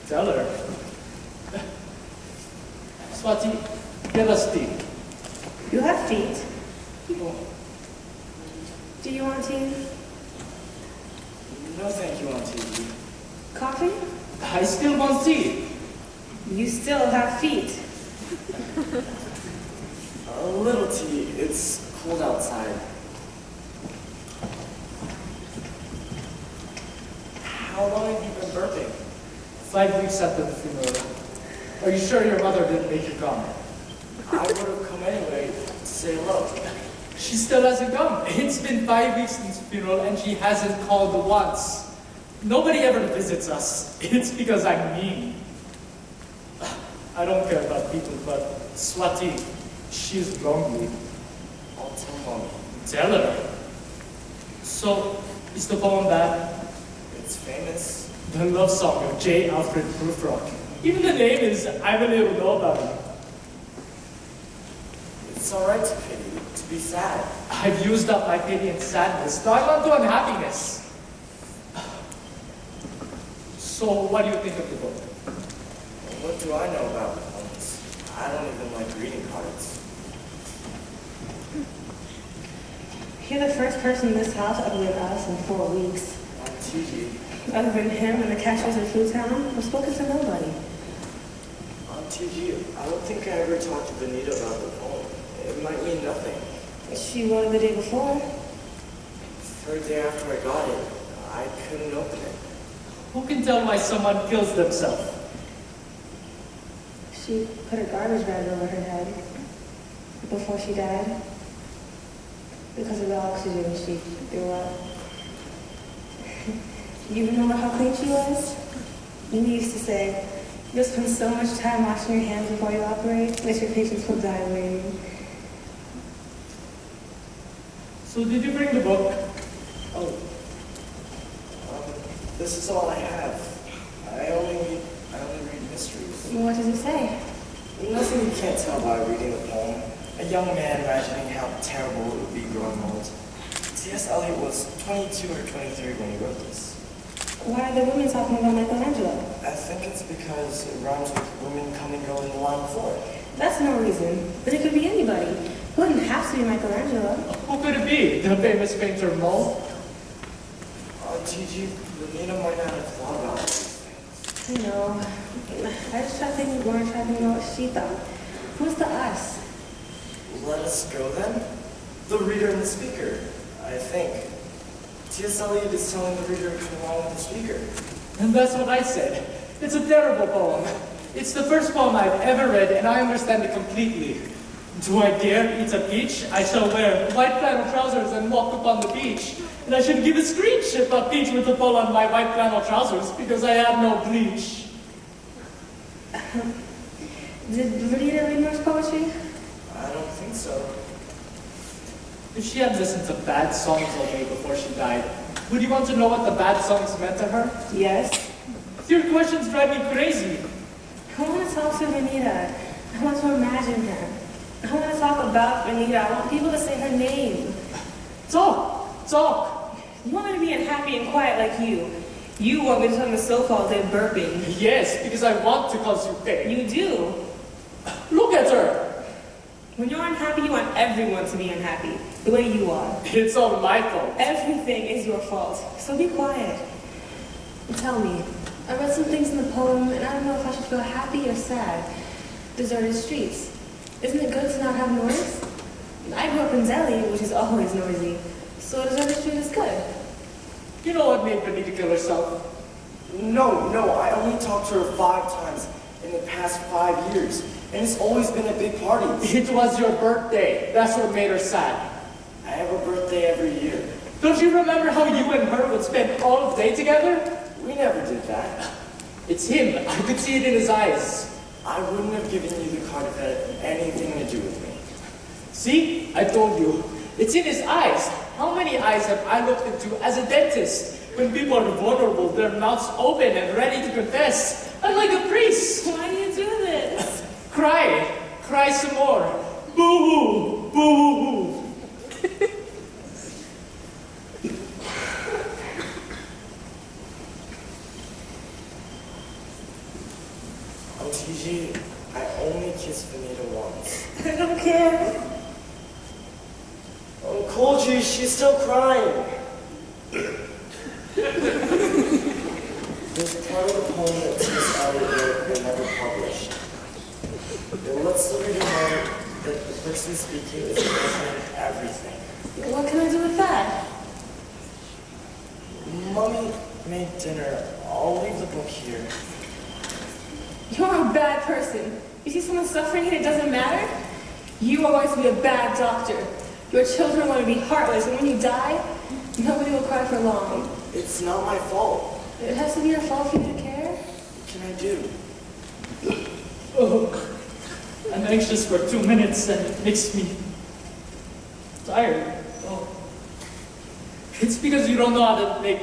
Tell her. Swati, get us tea. You have feet. Oh, Do you want tea? No thank you, on TG. Coffee? I still want tea. You still have feet. A little tea. It's cold outside. How long have you been burping? 5 weeks after the funeral. Are you sure your mother didn't make you come? I would have come anyway to say hello. She still hasn't come. It's been 5 weeks since the funeral and she hasn't called once. Nobody ever visits us. It's because I'm mean. I don't care about people, but Swati, she's lonely. I'll tell Mom. Tell her. So, is the poem bad? It's famous. The love song of J. Alfred Prufrock. Even the name is I'm a little nobody. It's alright to pity, to be sad. I've used up my pity and sadness. Now I'm on to unhappiness. So, what do you think of the book? What do I know about poems? I don't even like reading cards. You're the first person in this house other than us in 4 weeks. On TG. Other than him and the cashiers in Food Town, I've spoken to nobody. On TG, I don't think I ever talked to Benita about the poem. It might mean nothing. She wrote it the day before. The day after I got it, I couldn't open it. Who can tell why someone kills themselves? She put a garbage bag over her head before she died. Because of the oxygen she threw up. You remember how clean she was? You used to say, you'll spend so much time washing your hands before you operate that your patients will die waiting. So did you bring the book? Oh. This is all I have. I only read mysteries. What does it say? Nothing you can't tell by reading the poem. A young man imagining how terrible it would be growing old. T.S. Eliot was 22 or 23 when he wrote this. Why are the women talking about Michelangelo? I think it's because it rhymes with women come and go in the line before. That's no reason. But it could be anybody. It wouldn't have to be Michelangelo. Who could it be? The famous painter Mo? Gigi, Renita might not have thought about these things. I know. I just tried thinking more and tried to know what she thought. Who's the us? Let us go then. The reader and the speaker, I think. T.S. Eliot is telling the reader to come along with the speaker. And that's what I said. It's a terrible poem. It's the first poem I've ever read, and I understand it completely. Do I dare eat a peach? I shall wear white flannel trousers and walk upon the beach. And I should give a screech if a peach were to fall on my white flannel trousers, because I have no bleach. Did Rita read much poetry? I don't think so. If she had listened to bad songs all day before she died, would you want to know what the bad songs meant to her? Yes. Your questions drive me crazy. I want to talk to Renita. I want to imagine her. I want to talk about Renita. I want people to say her name. Talk. You want me to be unhappy and quiet like you. You want me to sit on the sofa all day burping. Yes, because I want to cause you pain. You do. Look at her. When you're unhappy, you want everyone to be unhappy, the way you are. It's all my fault. Everything is your fault, so be quiet. And tell me, I read some things in the poem, and I don't know if I should feel happy or sad. Deserted streets. Isn't it good to not have noise? I grew up in Delhi, which is always noisy, so a deserted street is good. You know what made Benita kill herself? No, I only talked to her 5 times in the past 5 years, and it's always been at big parties. It was your birthday. That's what made her sad. I have a birthday every year. Don't you remember how you and her would spend all of the day together? We never did that. It's him. I could see it in his eyes. I wouldn't have given you the card if it had anything to do with me. See? I told you. It's in his eyes. How many eyes have I looked into as a dentist? When people are vulnerable, their mouths open and ready to confess. Unlike a priest. Why do you do this? Cry. Cry some more. Boo-hoo. Boo-hoo. TG, I only kissed Benita once. I don't care. Uncle G, she's still crying. There's a part of the poem that T.S. Eliot wrote but never published. It lets the reader know that the person speaking is imagining everything. What can I do with that? Mommy made dinner. I'll leave the book here. You're a bad person. You see someone suffering and it doesn't matter? You are going to be a bad doctor. Your children want to be heartless, and when you die, nobody will cry for long. It's not my fault. It has to be your fault for you to care? What can I do? Oh, I'm anxious for 2 minutes and it makes me tired. Oh. It's because you don't know how to make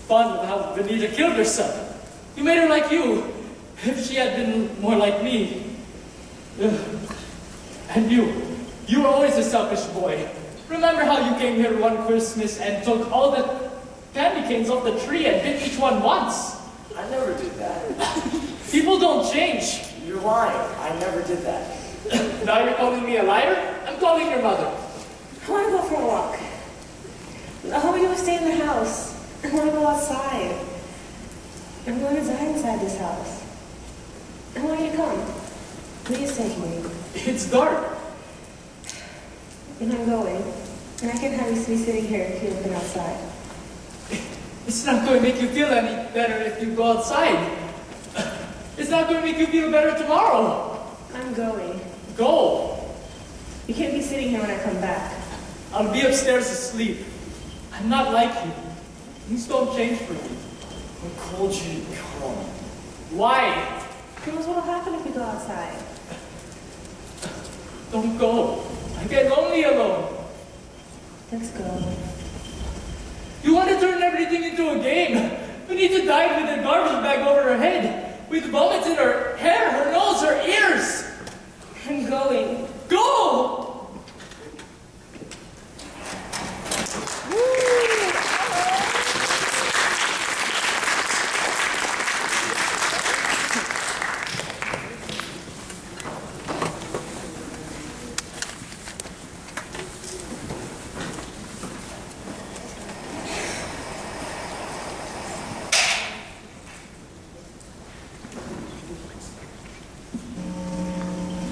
fun of how Benita killed herself. You made her like you. If she had been more like me. And you were always a selfish boy. Remember how you came here one Christmas and took all the candy canes off the tree and bit each one once? I never did that. People don't change. You're lying. I never did that. Now you're calling me a liar? I'm calling your mother. I want to go for a walk. All we do is stay in the house. I want to go outside. I'm going to die inside this house. I want you to come. Please take me. It's dark. And I'm going. And I can have you be sitting here if you're looking outside. It's not going to make you feel any better if you go outside. It's not going to make you feel better tomorrow. I'm going. Go. You can't be sitting here when I come back. I'll be upstairs asleep. I'm not like you. Things don't change for me. Uncle G, come. Why? Who knows what'll happen if we go outside? Don't go. I get lonely alone. Let's go. You want to turn everything into a game. Benita died with a garbage bag over her head, with vomit in her hair, her nose, her ears. from going. Go!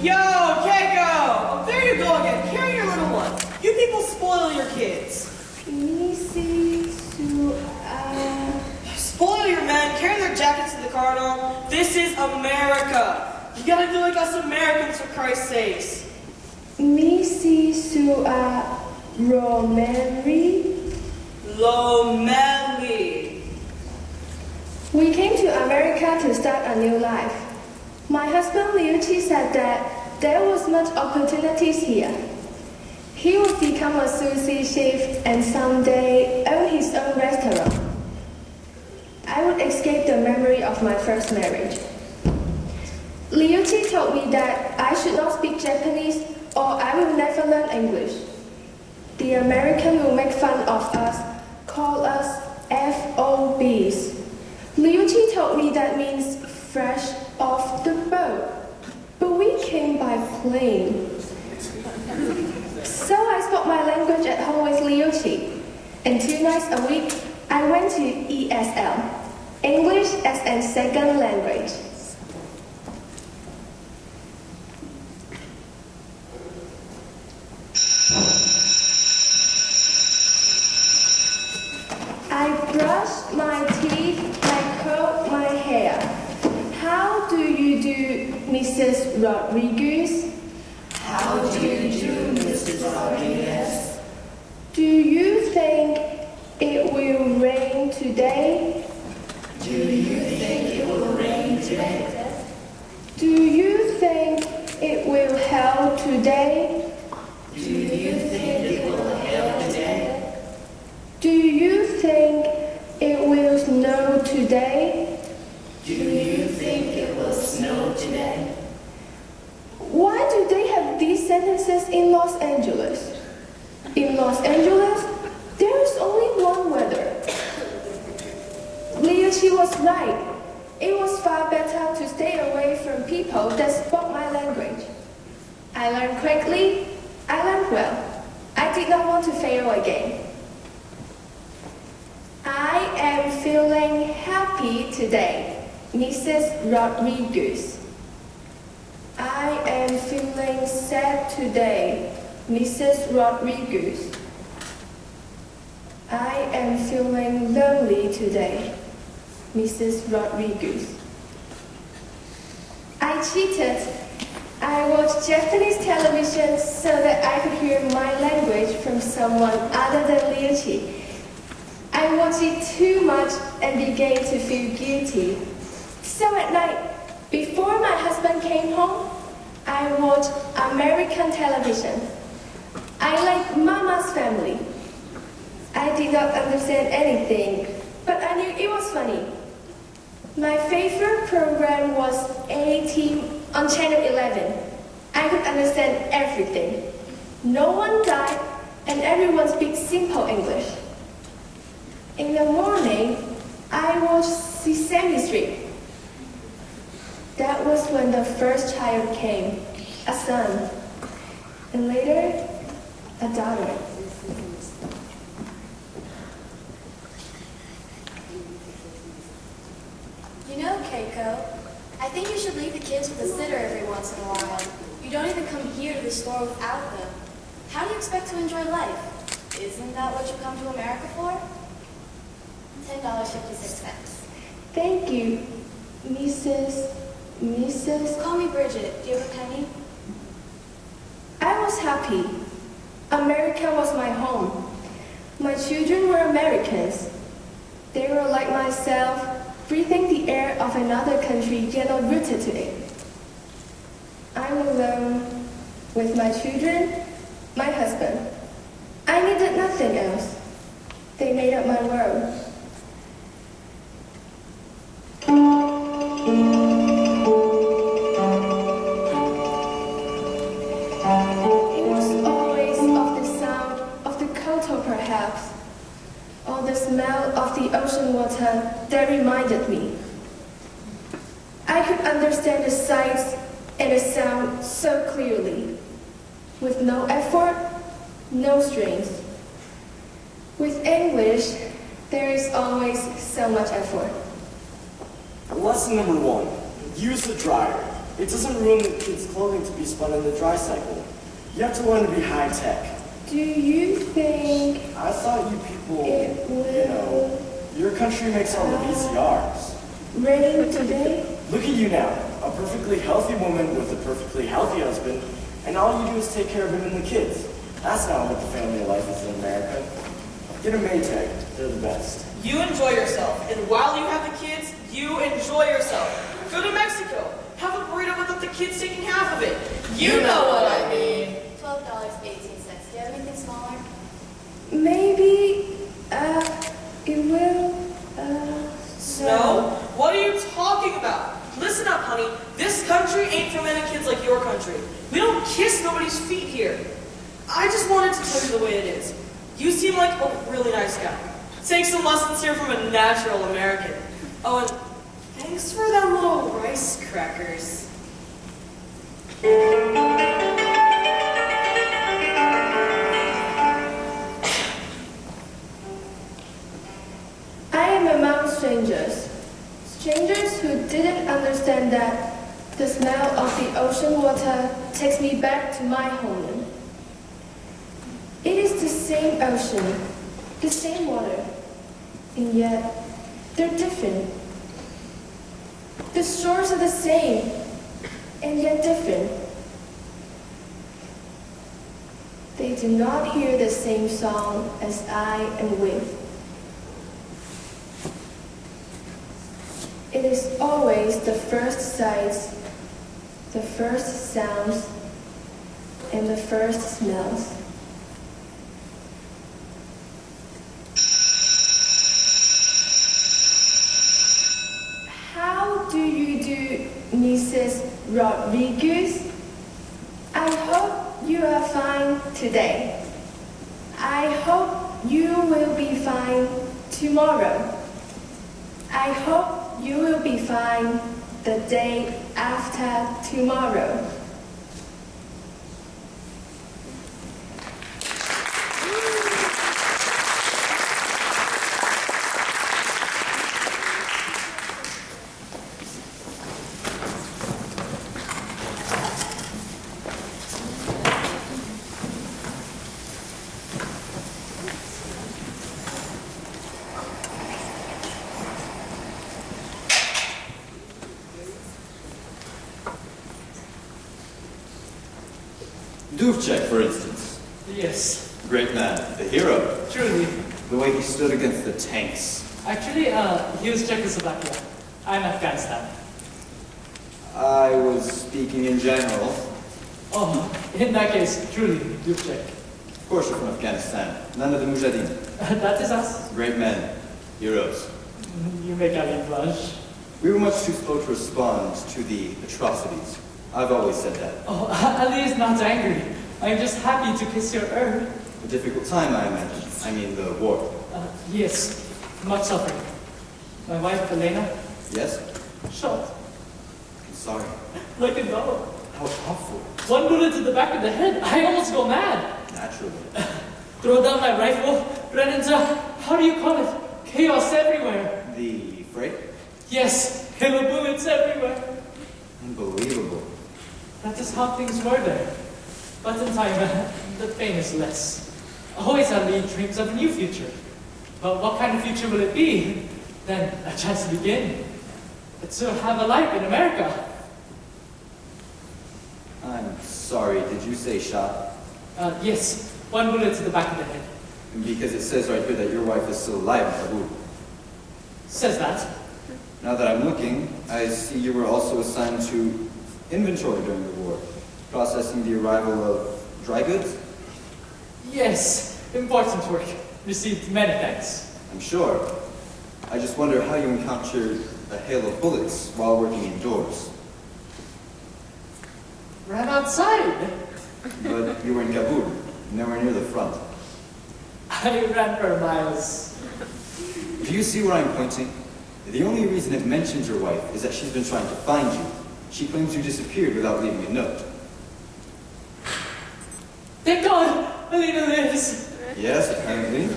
Yo, Keiko! There you go again. Carry your little ones. You people spoil your kids. Spoil your men, carry their jackets to the car and all. This is America. You gotta do like us Americans, for Christ's sakes. Lomeli. We came to America to start a new life. My husband Liu Chi said that there was much opportunities here. He would become a sushi chef and someday own his own restaurant. I would escape the memory of my first marriage. Liu Chi told me that I should not speak Japanese or I will never learn English. The American will make fun of us, call us FOBs. Liu Chi told me that means fresh off the boat, but we came by plane. So I spoke my language at home with Liu Chi, and 2 nights a week I went to ESL, English as a second language. I brush my teeth, I comb my hair. How do you do, Mrs. Rodriguez? How do you do, Mrs. Rodriguez? Do you think it will rain today? Do you think it will rain today? Do you think it will hail today? Do you think it will hail today? Do you think it will snow today? Do you think it will snow today? Why do they have these sentences in Los Angeles? In Los Angeles, there is only one weather. Liu Chi was right. It was far better to stay away from people that spoke my language. I learned quickly. I learned well. I did not want to fail again. I am feeling happy today, Mrs. Rodriguez. I am feeling sad today, Mrs. Rodriguez. I am feeling lonely today, Mrs. Rodriguez. I cheated. I watched Japanese television so that I could hear my language from someone other than Liu Chi. I watched it too much and began to feel guilty. So at night, before my husband came home, I watched American television. I liked Mama's Family. I did not understand anything, but I knew it was funny. My favorite program was A-Team on Channel 11. I could understand everything. No one died, and everyone speaks simple English. In the morning, I watched Sesame Street. That was when the first child came, a son, and later, a daughter. You know, Keiko, I think you should leave the kids with a sitter every once in a while. You don't even come here to the store without them. How do you expect to enjoy life? Isn't that what you come to America for? $10.56. Thank you, Mrs. Call me Bridget. Do you have a penny? I was happy. America was my home. My children were Americans. They were like myself, breathing the air of another country yet not rooted to it. I'm alone with my children, my husband. I needed nothing else. They made up my world. water that reminded me. I could understand the sights and the sound so clearly, with no effort, no strings. With English, there is always so much effort. Lesson number 1, use the dryer. It doesn't ruin the kids' clothing to be spun in the dry cycle. You have to learn to be high-tech. Do you think I thought you people, it will your country makes all the VCRs. rain today? Look at you now, a perfectly healthy woman with a perfectly healthy husband, and all you do is take care of him and the kids. That's not what the family life is in America. Get a Maytag, they're the best. You enjoy yourself, and while you have the kids, you enjoy yourself. Go to Mexico. Have a burrito without the kids taking half of it. You know what I mean. $12.18. Do you have anything smaller? Maybe, it will, Snow? What are you talking about? Listen up, honey. This country ain't for men and kids like your country. We don't kiss nobody's feet here. I just wanted to tell you the way it is. You seem like a really nice guy. Take some lessons here from a natural American. Oh, and thanks for them little rice crackers. I am among strangers. Strangers who didn't understand that the smell of the ocean water takes me back to my homeland. It is the same ocean, the same water, and yet they're different. The shores are the same, and yet different. They do not hear the same song as I am with. It is always the first sights, the first sounds, and the first smells. How do you do, Mrs. Rodriguez? I hope you are fine today. I hope you will be fine tomorrow. I hope you will be fine the day after tomorrow. Duvcek, for instance. Yes. Great man, the hero. Truly. The way he stood against the tanks. Actually, he was Czechoslovakia. I'm Afghanistan. I was speaking in general. Oh, in that case, truly, Duvcek. Of course you're from Afghanistan. None of the Mujahideen. That is us. Great men. Heroes. You make Ali blush. We were much too slow to respond to the atrocities. I've always said that. Oh, Ali is not angry. I'm just happy to kiss your ear. A difficult time, I imagine. I mean, the war. Yes, much suffering. My wife, Elena, Yes? shot. I'm sorry. Like a dog. How awful. One bullet to the back of the head. I almost go mad. Naturally. Throw down my rifle, ran into, how do you call it? Chaos everywhere. The freight? Yes, hail of bullets everywhere. Unbelievable. That is how things were there. But in time, the pain is less. Always Ali dreams of a new future. But what kind of future will it be? Then a chance to begin. To have a life in America. I'm sorry, did you say shot? Yes, one bullet to the back of the head. Because it says right here that your wife is still alive in Kabul. Says that. Now that I'm looking, I see you were also assigned to inventory during the war, processing the arrival of dry goods? Yes, important work. Received many thanks. I'm sure. I just wonder how you encountered a hail of bullets while working indoors. Ran outside. But you were in Kabul, nowhere near the front. I ran for miles. Do you see where I'm pointing? The only reason it mentions your wife is that she's been trying to find you. She claims you disappeared without leaving a note. Thank God, Alina lives. Yes, apparently.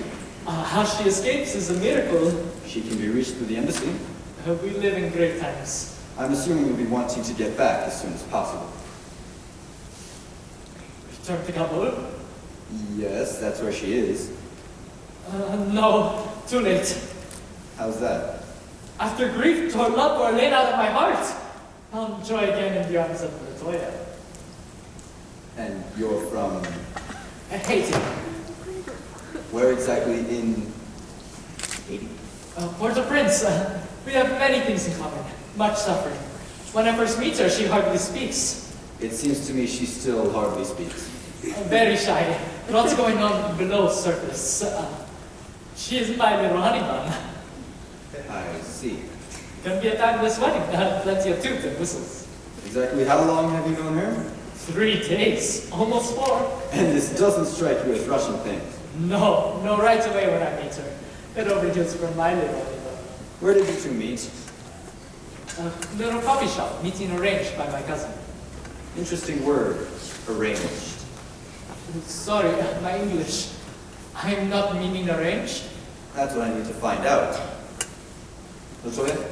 How she escapes is a miracle. She can be reached through the embassy. We live in great times. I'm assuming you'll be wanting to get back as soon as possible. Return to Kabul? Yes, that's where she is. No, too late. How's that? After grief tore love were laid out of my heart, found joy again in the arms of Latoya. And you're from... Haiti. Where exactly in Haiti? Port-au-Prince. We have many things in common. Much suffering. When I first meet her, she hardly speaks. It seems to me she still hardly speaks. Very shy. Lots going on below surface. She is my little honey bun. I see. Gonna be a fabulous wedding. Plenty of toots and whistles. Exactly how long have you known her? 3 days. Almost 4. And this doesn't strike you as rushing things? No, right away when I meet her. It overheals from my little honey bun. Where did you two meet? A little coffee shop, meeting arranged by my cousin. Interesting word, arranged. Sorry, my English. I'm not meaning arranged. That's what I need to find out. Latoya,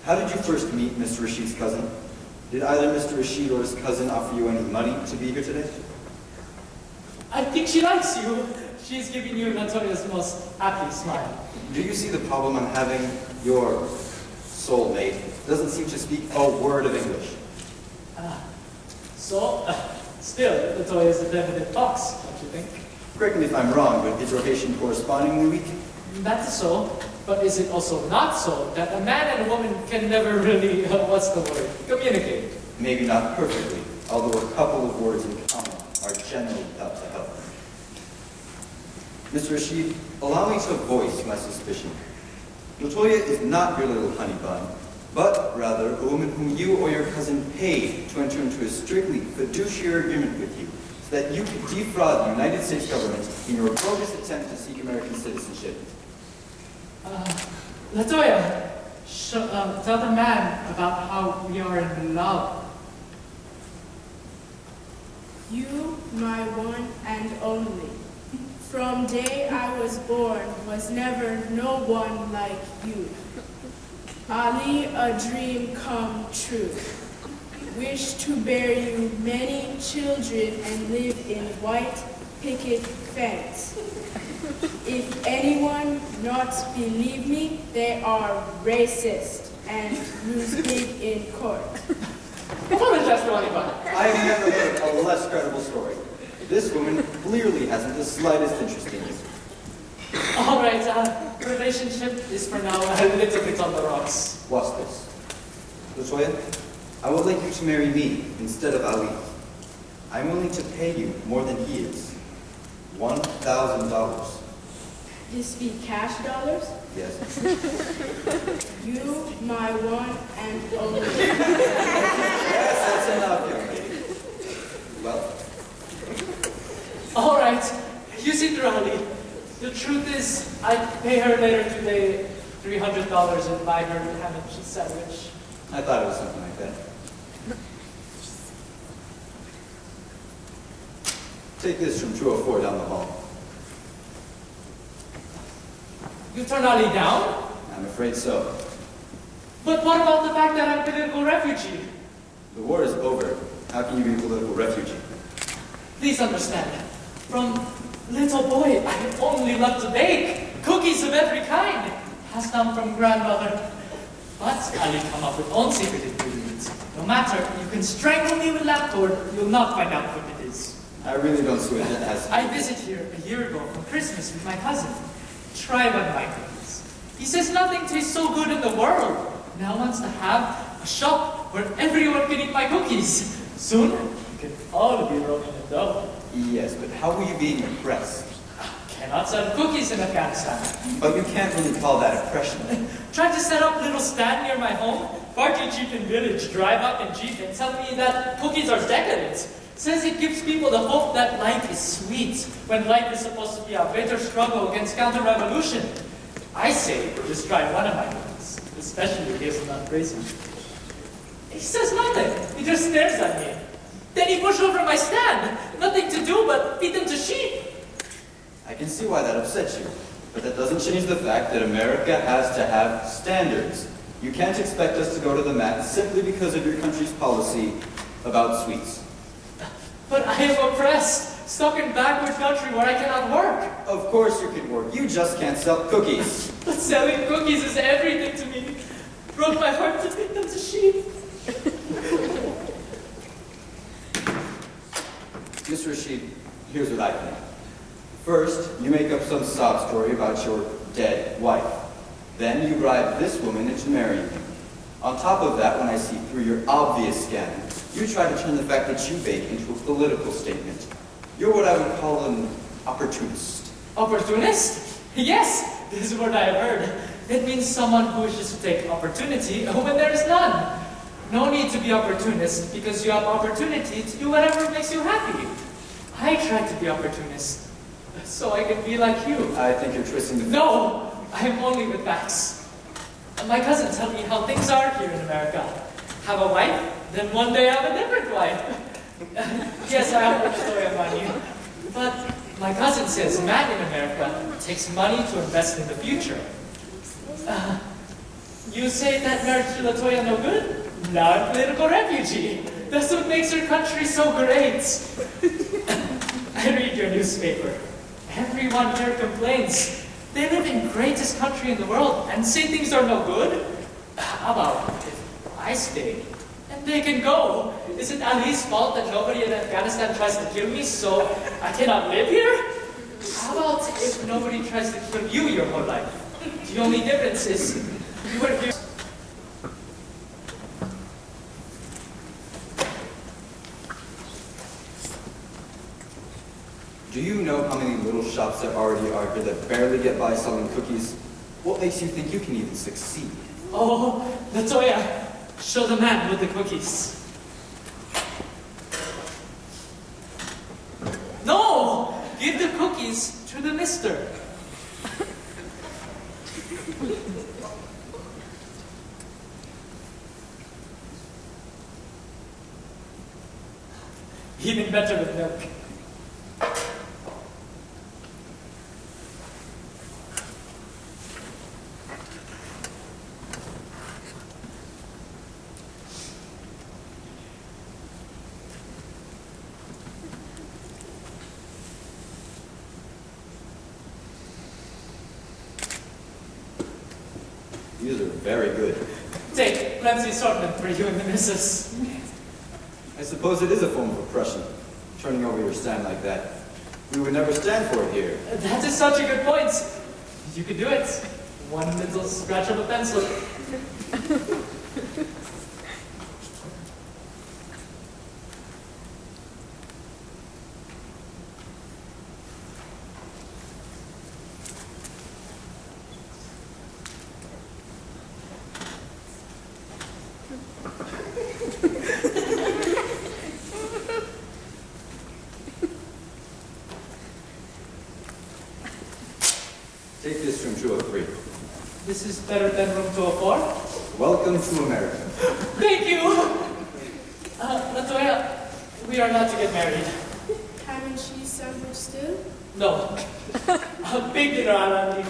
how did you first meet Mr. Rashid's cousin? Did either Mr. Rashid or his cousin offer you any money to be here today? I think she likes you. She's giving you Latoya's most happy smile. Do you see the problem I'm having? Your soulmate doesn't seem to speak a word of English. Still, Latoya is a definite fox, don't you think? Correct me if I'm wrong, but is your Haitian correspondingly weak? That's so, but is it also not so that a man and a woman can never really, communicate? Maybe not perfectly, although a couple of words in common are generally thought to help. Mr. Rashid, allow me to voice my suspicion. Latoya is not your little honey bun, but rather a woman whom you or your cousin paid to enter into a strictly fiduciary agreement with you, so that you could defraud the United States government in your bogus attempt to seek American citizenship. Latoya, tell the man about how we are in love. You, my one and only. From day I was born was never no one like you. Ali, a dream come true. Wish to bear you many children and live in white picket fence. If anyone not believe me, they are racist and lose big in court. I have never heard a less credible story. This woman clearly hasn't the slightest interest in you. All right, relationship is for now a little bit on the rocks. What's this? Latoya, I would like you to marry me instead of Ali. I'm willing to pay you more than he is. $1,000. This be cash dollars? Yes. You, my one and only. Yes, that's enough, young lady. Well. All right, you see, Ali. The truth is, I'd pay her later today $300 and buy her a ham and cheese sandwich. I thought it was something like that. Take this from 204 down the hall. You turn Ali down? I'm afraid so. But what about the fact that I'm a political refugee? The war is over. How can you be a political refugee? Please understand. From little boy, I only loved to bake. Cookies of every kind. Passed down from grandmother. But Ali come up with own secret ingredients. No matter, you can strangle me with that cord, you'll not find out what it is. I really don't see what that has to do. I visited here a year ago for Christmas with my cousin. Try one of my cookies. He says nothing tastes so good in the world. Now wants to have a shop where everyone can eat my cookies. Soon, you can all be rolling in dough. Yes, but how will you be impressed? Cannot sell cookies in Afghanistan. But you can't really call that oppression. Tried to set up a little stand near my home. Party chief in village drive up in jeep and tell me that cookies are decadent. Says it gives people the hope that life is sweet, when life is supposed to be a bitter struggle against counter-revolution. I say just try one of my cookies, especially if he's not crazy. He says nothing. He just stares at me. Then he pushes over my stand. Nothing to do but feed them to sheep. I can see why that upsets you, but that doesn't change the fact that America has to have standards. You can't expect us to go to the mat simply because of your country's policy about sweets. But I am oppressed, stuck in backward country where I cannot work. Of course you can work. You just can't sell cookies. But selling cookies is everything to me. Broke my heart to feed them to sheep. Mr. Rashid, here's what I think. First, you make up some sob story about your dead wife. Then you bribe this woman into marrying you. On top of that, when I see through your obvious scam, you try to turn the fact that you bake into a political statement. You're what I would call an opportunist. Opportunist? Yes, this is what I have heard. It means someone who wishes to take opportunity when there is none. No need to be opportunist because you have opportunity to do whatever makes you happy. I try to be opportunist so I can be like you. I think you're twisting the... No! I am only with facts. My cousin told me how things are here in America. Have a wife, then one day have a different wife. Yes, I have a story of money. But my cousin says man in America takes money to invest in the future. You say that marriage to Latoya no good? Now I'm a political refugee. That's what makes your country so great. I read your newspaper. Everyone here complains. They live in the greatest country in the world and say things are no good. How about if I stay and they can go? Is it Ali's fault that nobody in Afghanistan tries to kill me so I cannot live here? How about if nobody tries to kill you your whole life? The only difference is you were here. Do you know how many little shops there already are here that barely get by selling cookies? What makes you think you can even succeed? Oh, Latoya, show the man with the cookies. No! Give the cookies to the mister. Even better with milk. These are very good. Take plenty assortment for you and the missus. I suppose it is a form of oppression, turning over your stand like that. We would never stand for it here. That is such a good point. You could do it. One little scratch of a pencil. Take this room 203. This is better than room 204? Welcome to America. Thank you! Latoya, we are not to get married. Ham and cheese sandwich stew? No. A big dinner on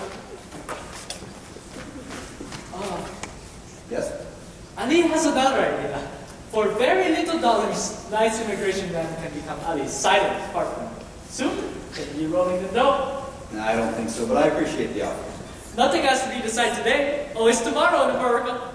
Yes? Ali has another idea. For very little dollars, nice immigration man can become Ali's silent partner. Soon, they'll be rolling the dough. I don't think so, but I appreciate the offer. Nothing has to be decided today. Always tomorrow in America.